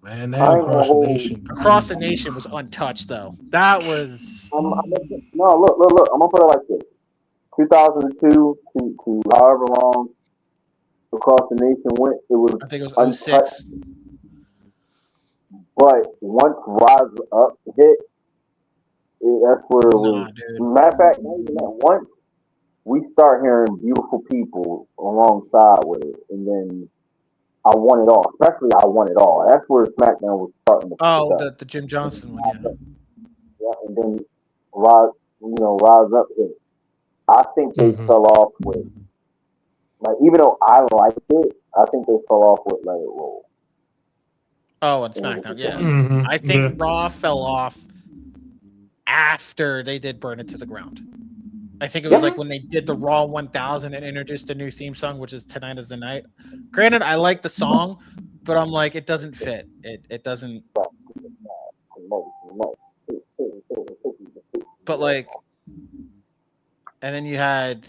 Man, that across the nation was untouched though. That was no. Look. I'm gonna put it like this: 2002 to however long Across the Nation went. It was I think it was 06. But once Rise Up hit, that's where it was. Matter of fact, not even that. Once we start hearing beautiful people alongside with it, and then I Want It All. Especially I Want It All. That's where SmackDown was starting to. Oh, the Jim Johnson one, yeah. Yeah, and then Rise Up hit. I think they fell off with, like, even though I liked it, I think they fell off with Let It Roll. Oh, and SmackDown, yeah. I think Raw fell off after they did Burn It to the Ground. I think it was like when they did the Raw 1000 and introduced a new theme song, which is Tonight Is the Night. Granted, I like the song, but I'm like, it doesn't fit. It doesn't. But like, and then you had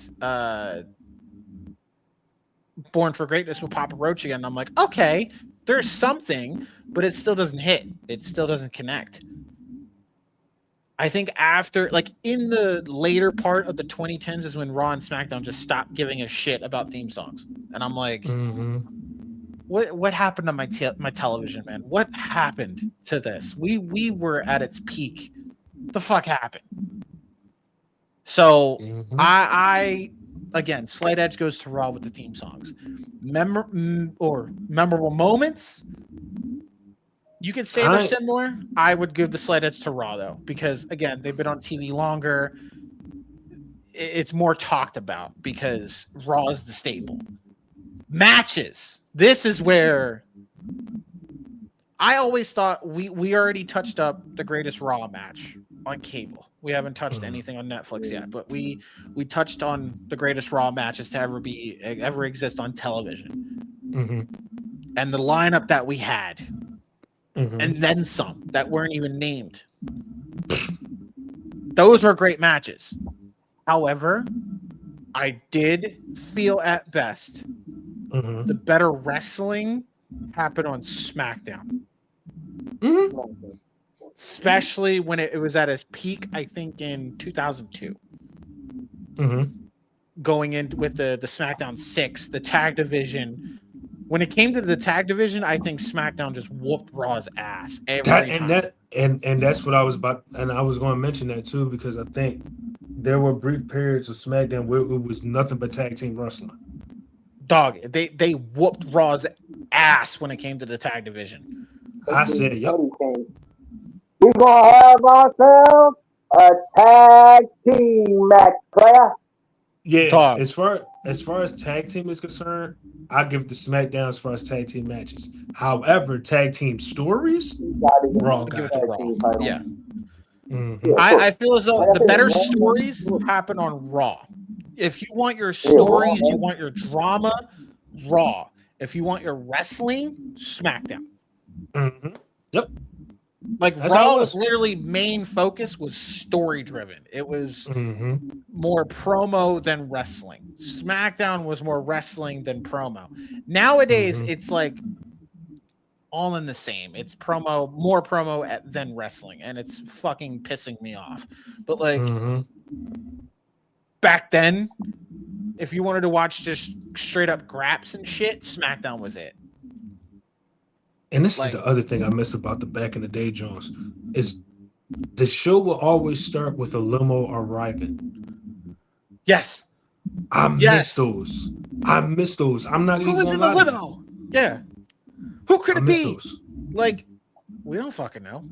Born for Greatness with Papa Roach again. And I'm like, okay, there's something, but it still doesn't hit. It still doesn't connect. I think after, like, in the later part of the 2010s is when Raw and SmackDown just stopped giving a shit about theme songs. And I'm like, what happened to my television, man? What happened to this? We were at its peak. What the fuck happened? So I again, slight edge goes to Raw with the theme songs. Memorable moments. You could say they're similar. I would give the slight edge to Raw though, because again, they've been on TV longer. It's more talked about because Raw is the staple. Matches. This is where I always thought we already touched up the greatest Raw match on cable. We haven't touched anything on Netflix yet, but we touched on the greatest Raw matches to ever exist on television. And the lineup that we had. And then some that weren't even named. Those were great matches. However, I did feel at best the better wrestling happened on SmackDown. Especially when it was at its peak, I think in 2002. Going in with the SmackDown 6, the tag division. When it came to the tag division, I think SmackDown just whooped Raw's ass every time. And that's what I was about, and I was going to mention that too, because I think there were brief periods of SmackDown where it was nothing but tag team wrestling. Dog, they whooped Raw's ass when it came to the tag division. I said, yep. We're gonna have ourselves a tag team match, player. Yeah, dog. As far as tag team is concerned, I give the SmackDown as far as tag team matches. However, tag team stories, Raw got it. Yeah. I feel as though the better stories happen on Raw. If you want your stories, you want your drama, Raw. If you want your wrestling, SmackDown. Yep. Like Raw was literally main focus was story driven. It was more promo than wrestling. SmackDown was more wrestling than promo. Nowadays, it's like all in the same. It's promo, more promo than wrestling, and it's fucking pissing me off. But like back then, if you wanted to watch just straight up graps and shit, SmackDown was it. And this is the other thing I miss about the back in the day, Jones, is the show will always start with a limo arriving. Yes. I miss those. I'm not even gonna lie. Who was in the limo? Yeah. Who could it be? Those. Like, we don't fucking know.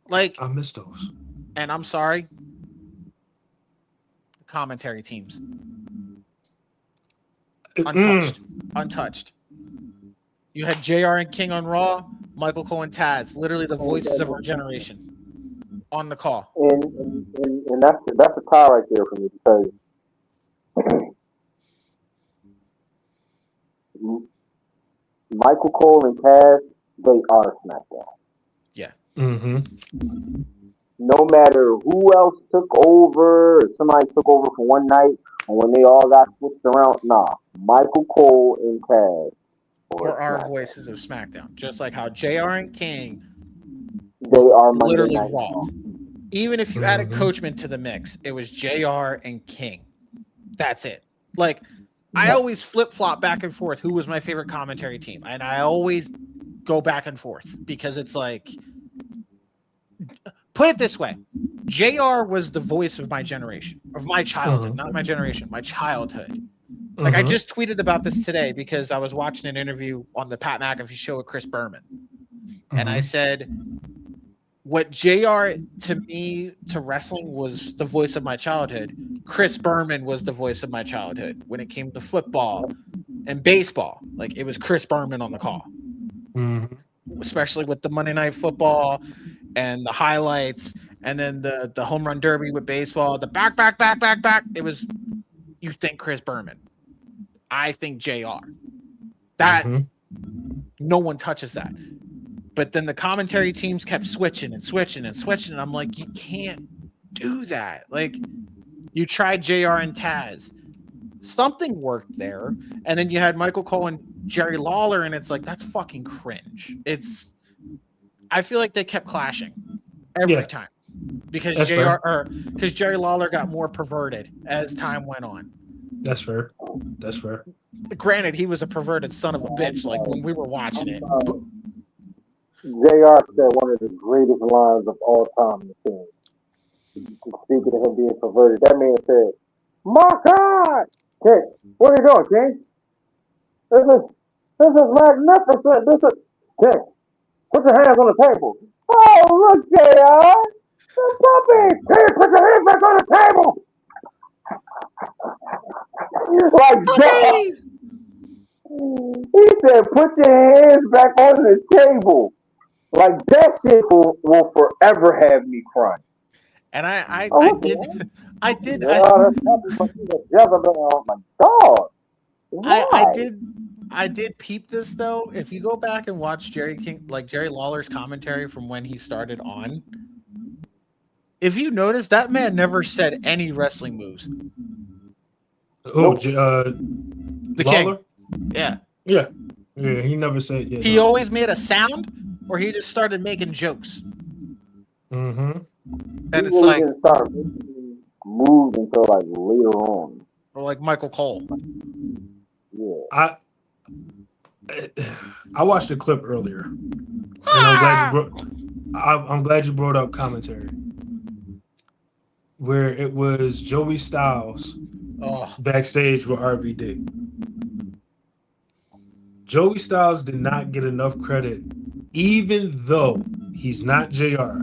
Like, I miss those. And I'm sorry. Commentary teams. Untouched. You had JR and King on Raw, Michael Cole and Taz, literally the voices of our generation on the call. And that's a tie right there for me, because Michael Cole and Taz, they are SmackDown. Yeah. no matter who else took over, or somebody took over for one night, or when they all got switched around, nah, Michael Cole and Taz were our voices of SmackDown, just like how JR and King they are Monday literally Night Raw. Even if you added Coachman to the mix, it was JR and King. That's it. Like, I always flip-flop back and forth who was my favorite commentary team, and I always go back and forth because it's like, put it this way, JR was the voice of my generation, of my childhood, not my generation, my childhood. Like, I just tweeted about this today because I was watching an interview on the Pat McAfee show with Chris Berman. And I said, what JR to me, to wrestling, was the voice of my childhood. Chris Berman was the voice of my childhood when it came to football and baseball. Like, it was Chris Berman on the call. Especially with the Monday Night Football and the highlights, and then the home run derby with baseball, the back. It was, you think Chris Berman. I think JR. That no one touches that. But then the commentary teams kept switching. And I'm like, you can't do that. Like, you tried JR and Taz. Something worked there. And then you had Michael Cole and Jerry Lawler, and it's like, that's fucking cringe. I feel like they kept clashing every time. Because because Jerry Lawler got more perverted as time went on. That's fair. Granted, he was a perverted son of a bitch, like when we were watching it. JR said one of the greatest lines of all time in the film. Speaking of him being perverted, that man said, "My God, King, what are you doing, King? This is magnificent. This is King. Put your hands on the table. Oh, look, JR, the puppy. King, put your hands back on the table. Like that." He said, "Put your hands back on the table." Like, that shit will forever have me crying. And I did. Oh my God. Why? I did peep this though. If you go back and watch Jerry Lawler's commentary from when he started on, if you notice, that man never said any wrestling moves. Oh, the Lawler? King. Yeah. He never said. Yeah, he always made a sound, or he just started making jokes. And it's really like, didn't start making moves until like later on. Or like Michael Cole. Yeah. I watched the clip earlier, and I'm glad you brought up commentary, where it was Joey Styles backstage with RVD. Joey Styles did not get enough credit, even though he's not JR.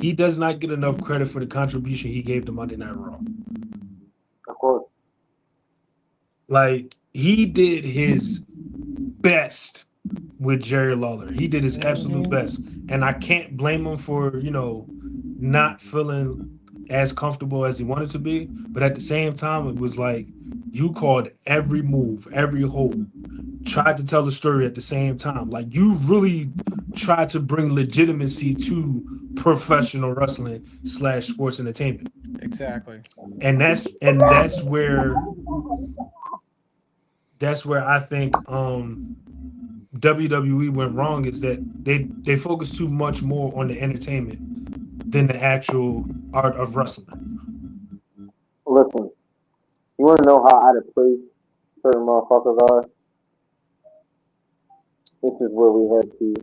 He does not get enough credit for the contribution he gave to Monday Night Raw. Of course. Like, he did his best with Jerry Lawler. He did his absolute best. And I can't blame him for, not feeling as comfortable as he wanted to be. But at the same time, it was like, you called every move, every hold, tried to tell the story at the same time. Like, you really tried to bring legitimacy to professional wrestling / sports entertainment. Exactly. And that's where I think WWE went wrong, is that they focus too much more on the entertainment than the actual art of wrestling. Listen, you want to know how out of place certain motherfuckers are? This is where we head to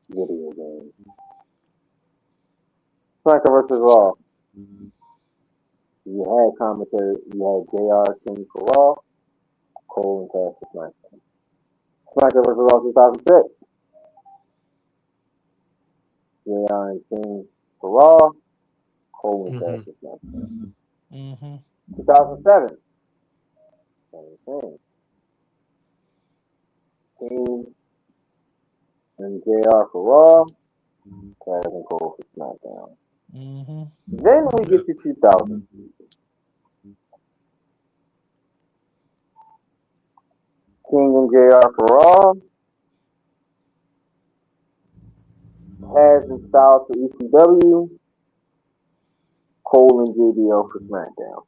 video games. SmackDown versus Raw. You had commentary. You had JR King for Raw, Cole and Cass for SmackDown. SmackDown vs. Raw 2006. JR and King for Raw, Cole and Cass for SmackDown. 2007. Same thing. King and JR for Raw, Cass and Cole for SmackDown. Then we get to 2000. King and JR for Raw, Taz and Styles for ECW, Cole and JBL for SmackDown.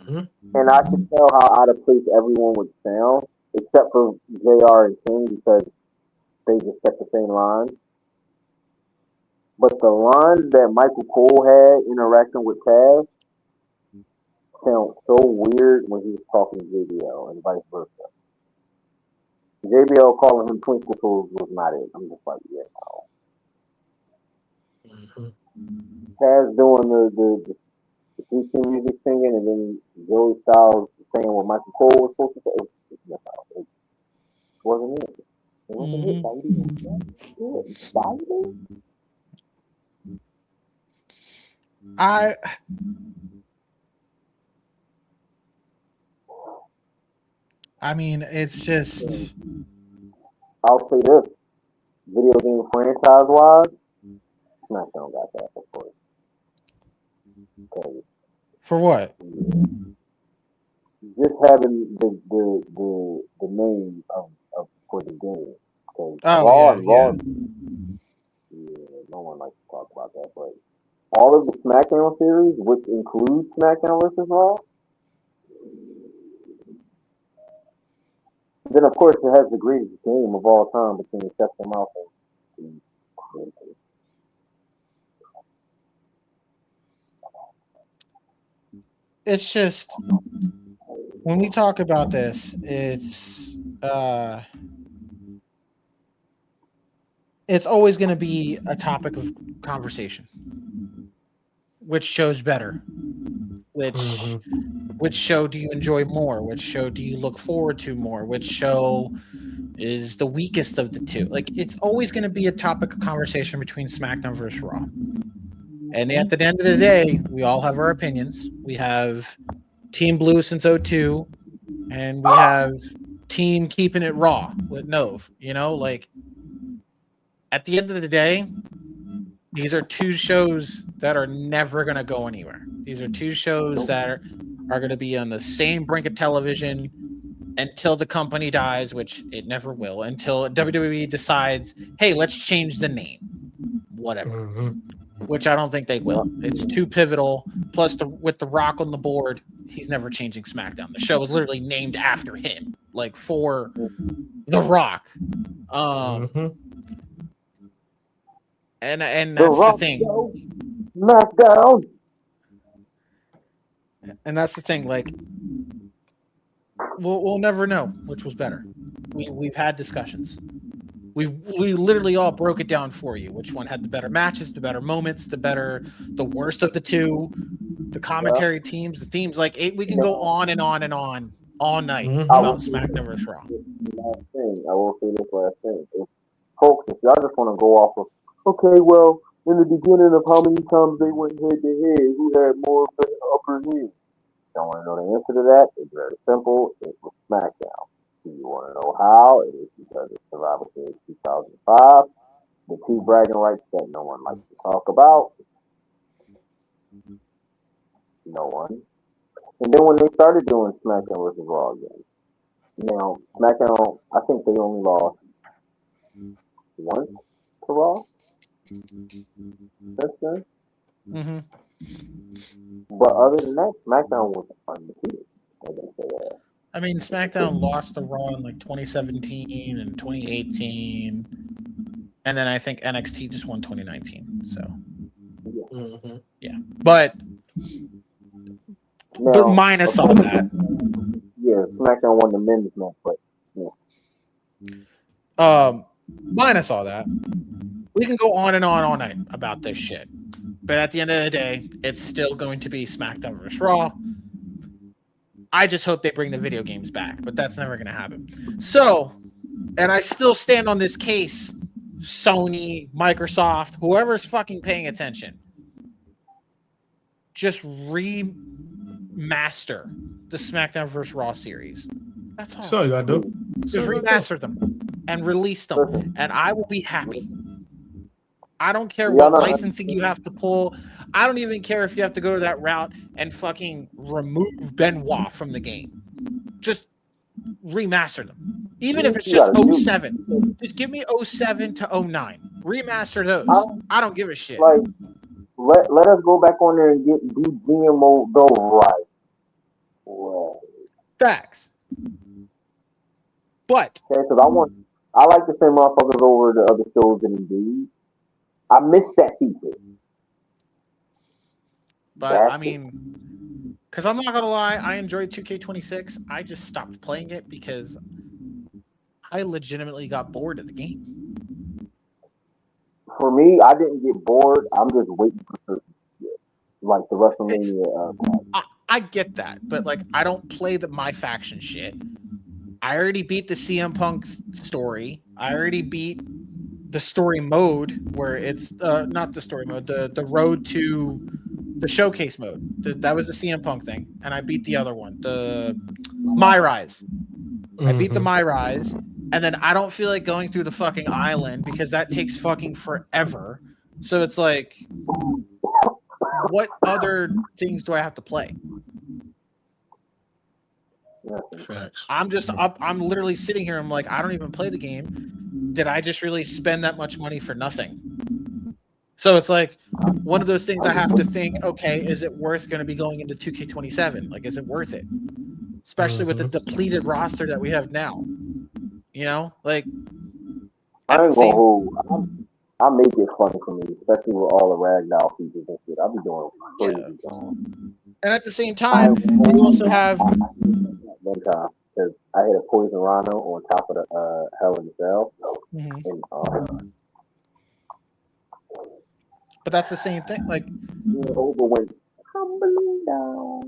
Mm-hmm. And I could tell how out of place everyone would sound, except for JR and King, because they just kept the same line. But the lines that Michael Cole had interacting with Taz sound so weird when he was talking to JBL and vice versa. JBL calling him Twinkle Toes was not it. I'm just like, yeah, no. Mm-hmm. Taz doing the DC music singing, and then Joey Styles saying what Michael Cole was supposed to say. It wasn't it. It wasn't it, baby. I mean, it's just. I'll say this: video game franchise wise, SmackDown got that, of course. For what? Just having the name of for the game. Raw, no one likes to talk about that, but all of the SmackDown series, which includes SmackDown versus Raw, then of course it has the greatest game of all time between Seth and Malcolm. It's just when we talk about this, it's always going to be a topic of conversation. Which show's better? Which show do you enjoy more? Which show do you look forward to more? Which show is the weakest of the two? Like, it's always going to be a topic of conversation between SmackDown versus Raw. And at the end of the day, we all have our opinions. We have Team Blue since 2002, and we have Team Keeping It Raw with Nove. You know, like, at the end of the day, these are two shows that are never going to go anywhere. These are two shows that are going to be on the same brink of television until the company dies, which it never will, until WWE decides, hey, let's change the name. Whatever. Which I don't think they will. It's too pivotal. Plus, with The Rock on the board, he's never changing SmackDown. The show was literally named after him, like for The Rock. And that's the thing. SmackDown. And that's the thing. Like, we'll never know which was better. We've had discussions. We literally all broke it down for you. Which one had the better matches, the better moments, the worst of the two, the commentary teams, the themes. Like, we can go on and on and on all night about SmackDown vs. Raw. Last thing, I will say this last thing. Folks, if y'all just want to go off of, okay, well, in the beginning of how many times they went head to head, who had more upper hand? Don't want to know the answer to that? It's very simple. It was SmackDown. Do you want to know how? It is because it's Survivor Series 2005. The two bragging rights that no one likes to talk about. No one. And then when they started doing SmackDown versus Raw again, now SmackDown, I think they only lost once to Raw. That's good. But other than that, SmackDown was undefeated. I mean, SmackDown lost to Raw in like 2017 and 2018, and then I think NXT just won 2019. So, yeah. But minus all that. Yeah, SmackDown won the men's match, but yeah. Minus all that, we can go on and on all night about this shit. But at the end of the day, it's still going to be SmackDown vs. Raw. I just hope they bring the video games back, but that's never going to happen. So, and I still stand on this case, Sony, Microsoft, whoever's fucking paying attention, just remaster the SmackDown vs. Raw series. That's all. So you gotta do. Just remaster them and release them, and I will be happy. I don't care what licensing you have to pull. I don't even care if you have to go to that route and fucking remove Benoit from the game. Just remaster them. Even if it's just 07. Just give me 07 to 09. Remaster those. I don't give a shit. Like let us go back on there and do GMO though right. Well, facts. But because I like to send motherfuckers over to other shows than Indeed. I miss that feature. I mean, because I'm not gonna lie, I enjoyed 2K26. I just stopped playing it because I legitimately got bored of the game. For me, I didn't get bored. I'm just waiting for certain shit, like the WrestleMania. I get that, but like I don't play my faction shit. I already beat the CM Punk story. I already beat the story mode where it's not the story mode, the road to the showcase mode. That was the CM Punk thing, and I beat the other one, the My Rise. I beat the My Rise. And then I don't feel like going through the fucking island because that takes fucking forever. So it's like, what other things do I have to play? Facts. I'm just up. I'm literally sitting here. I'm like, I don't even play the game. Did I just really spend that much money for nothing? So it's like one of those things I have to think, okay, is it worth going to be going into 2K27? Like, is it worth it? Especially with the depleted roster that we have now. You know, like I ain't gonna hold. I make it fun for me, especially with all the ragdoll features and shit. I'll be doing crazy. And at the same time, you also have one time because I hit a poison rhino on top of the Hell in the Cell, and but that's the same thing. Like overweight.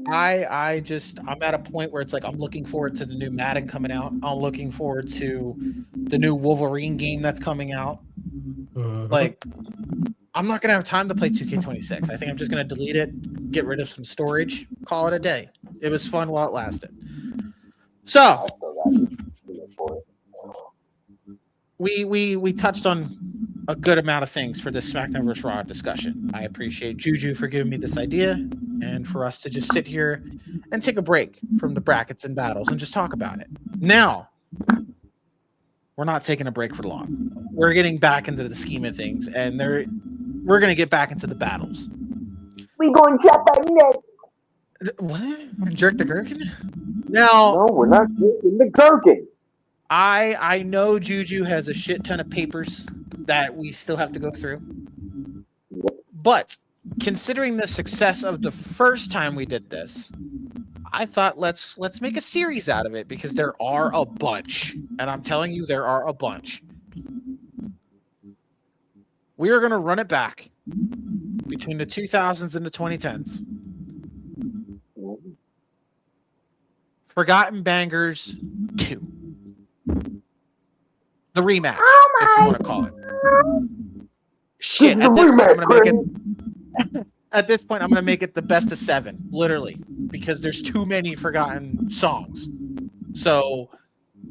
I'm at a point where it's like I'm looking forward to the new Madden coming out. I'm looking forward to the new Wolverine game that's coming out. Like, I'm not gonna have time to play 2K26. I think I'm just gonna delete it, get rid of some storage, call it a day. It was fun while it lasted. So we touched on a good amount of things for this SmackDown vs. Raw discussion. I appreciate Juju for giving me this idea and for us to just sit here and take a break from the brackets and battles and just talk about it. Now, we're not taking a break for long. We're getting back into the scheme of things, and we're going to get back into the battles. We going to chop that neck. What? Jerk the gherkin? Now, no, we're not jerking the gherkin. I know Juju has a shit ton of papers that we still have to go through. But considering the success of the first time we did this, I thought let's make a series out of it because there are a bunch. And I'm telling you, there are a bunch. We are going to run it back between the 2000s and the 2010s. Forgotten Bangers 2. The rematch, if you want to call it. Shit, at this point, I'm going to make it. At this point, I'm going to make it the best of 7, literally, because there's too many forgotten songs. So,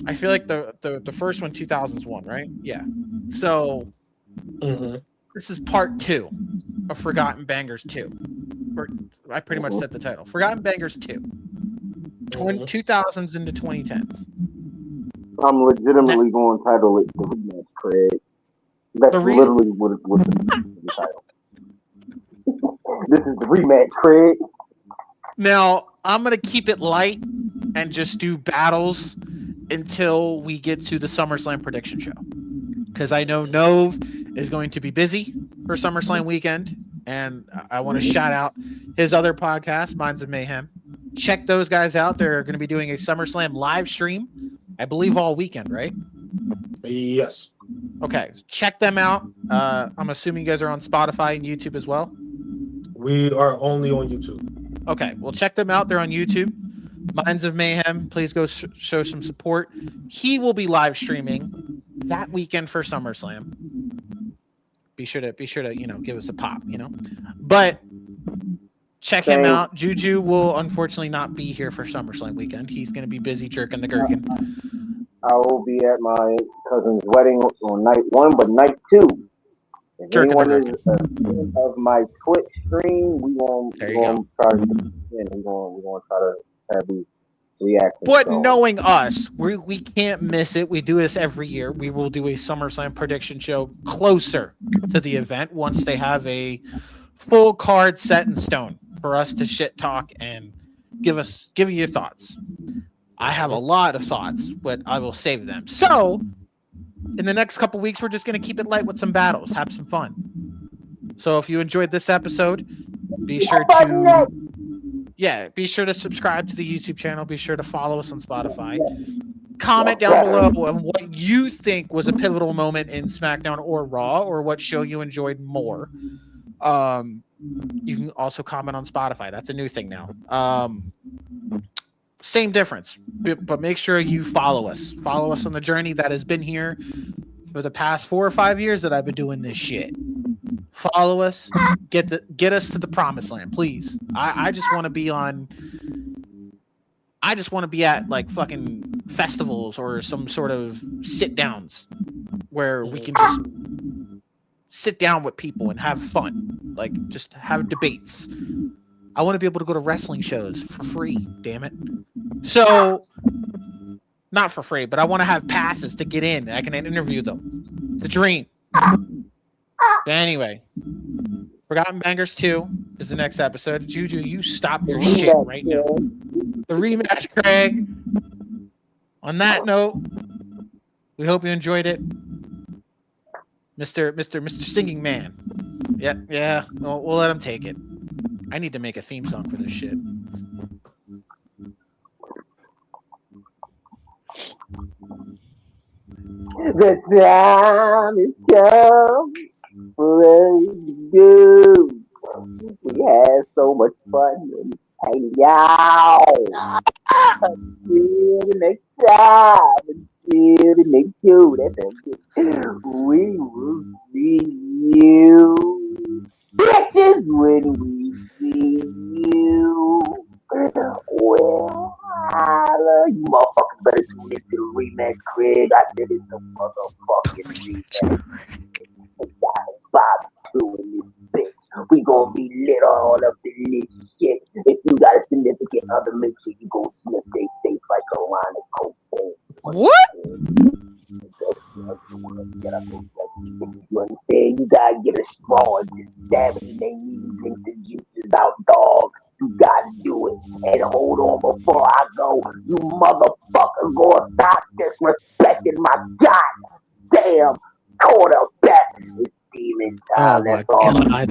I feel like the first one, 2001, right? Yeah. So, this is part 2 of Forgotten Bangers 2. Or I pretty much said the title. Forgotten Bangers 2. 2000s into 2010s. I'm legitimately going to title it The Rematch, Craig. That's literally what the title. This is The Rematch, Craig. Now, I'm going to keep it light and just do battles until we get to the SummerSlam prediction show. Because I know Nove is going to be busy for SummerSlam weekend. And I want to shout out his other podcast, Minds of Mayhem. Check those guys out. They're going to be doing a SummerSlam live stream, I believe all weekend, right? Yes. Okay. Check them out. I'm assuming you guys are on Spotify and YouTube as well. We are only on YouTube. Okay. Well, check them out. They're on YouTube. Minds of Mayhem. Please go show some support. He will be live streaming that weekend for SummerSlam. Be sure to give us a pop, But check him out. Juju will unfortunately not be here for SummerSlam weekend. He's going to be busy jerking the gherkin. I will be at my cousin's wedding on night 1, but night 2. If anyone is a fan of my Twitch stream, we're going to try to have these reactions. But knowing us, we can't miss it. We do this every year. We will do a SummerSlam prediction show closer to the event once they have a full card set in stone for us to shit talk and give you your thoughts. I have a lot of thoughts, but I will save them. So in the next couple weeks, we're just going to keep it light with some battles, have some fun. So if you enjoyed this episode, be sure to subscribe to the YouTube channel. Be sure to follow us on Spotify. Comment down below on what you think was a pivotal moment in SmackDown or Raw, or what show you enjoyed more. You can also comment on Spotify. That's a new thing now. Same difference, but make sure you follow us. Follow us on the journey that has been here for the past 4 or 5 years that I've been doing this shit. Follow us. Get us to the promised land, please. I just want to be on. I just want to be at like fucking festivals or some sort of sit downs where we can just sit down with people and have fun, like just have debates. I want to be able to go to wrestling shows for free, damn it. So, not for free, but I want to have passes to get in. I can interview them. The dream. But anyway, Forgotten Bangers 2 is the next episode. Juju, you stop your shit right now. The rematch, Craig. On that note, we hope you enjoyed it. Mr. Singing Man. Yeah. We'll let him take it. I need to make a theme song for this shit. The time is come for us to do. We had so much fun and hanging out. Until the next time, until the next show, we will see you bitches when we see you. Well, you motherfuckers better tune into the rematch, Craig. I said it's a motherfucking rematch. Bob doing this bitch. We gonna be lit all up in this shit. If you got a significant other, make sure you go sniff they face like a line of cocaine. What? You understand? You gotta get a straw and just stab it, and then you drink the juices out, dog. You gotta do it. And hold on before I go. You motherfuckers gonna stop disrespecting my goddamn quarterback. It's demon time. Oh my God.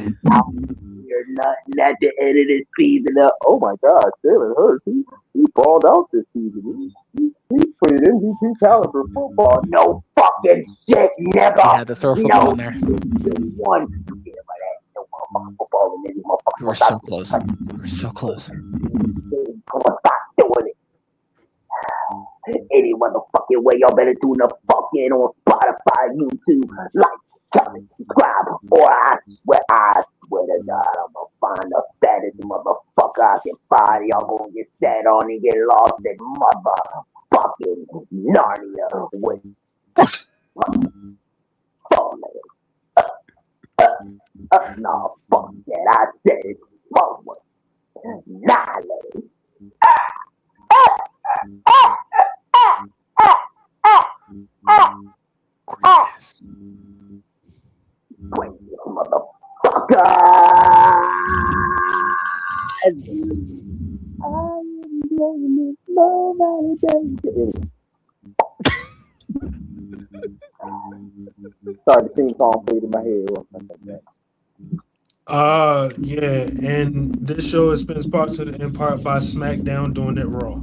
You're nothing at the end of this season. Oh my God, Jalen Hurts. He balled out this season. He played MVP caliber football. No fucking shit, never. I had to throw football in there. One. You were so close. You were so close. Stop doing it. Any motherfucking way, y'all better tune the fuck in on Spotify, YouTube, like, comment, subscribe, or I swear to God, I'm gonna find the fattest motherfucker I can find. Y'all gonna get sat on and get lost in motherfucking Narnia with no, fuck that. I said it forward. Knowledge. Greatness. Greatness, motherfucker. Sorry, the theme song played in my head. Yeah, and this show has been sponsored in part by Smackdown doing it raw.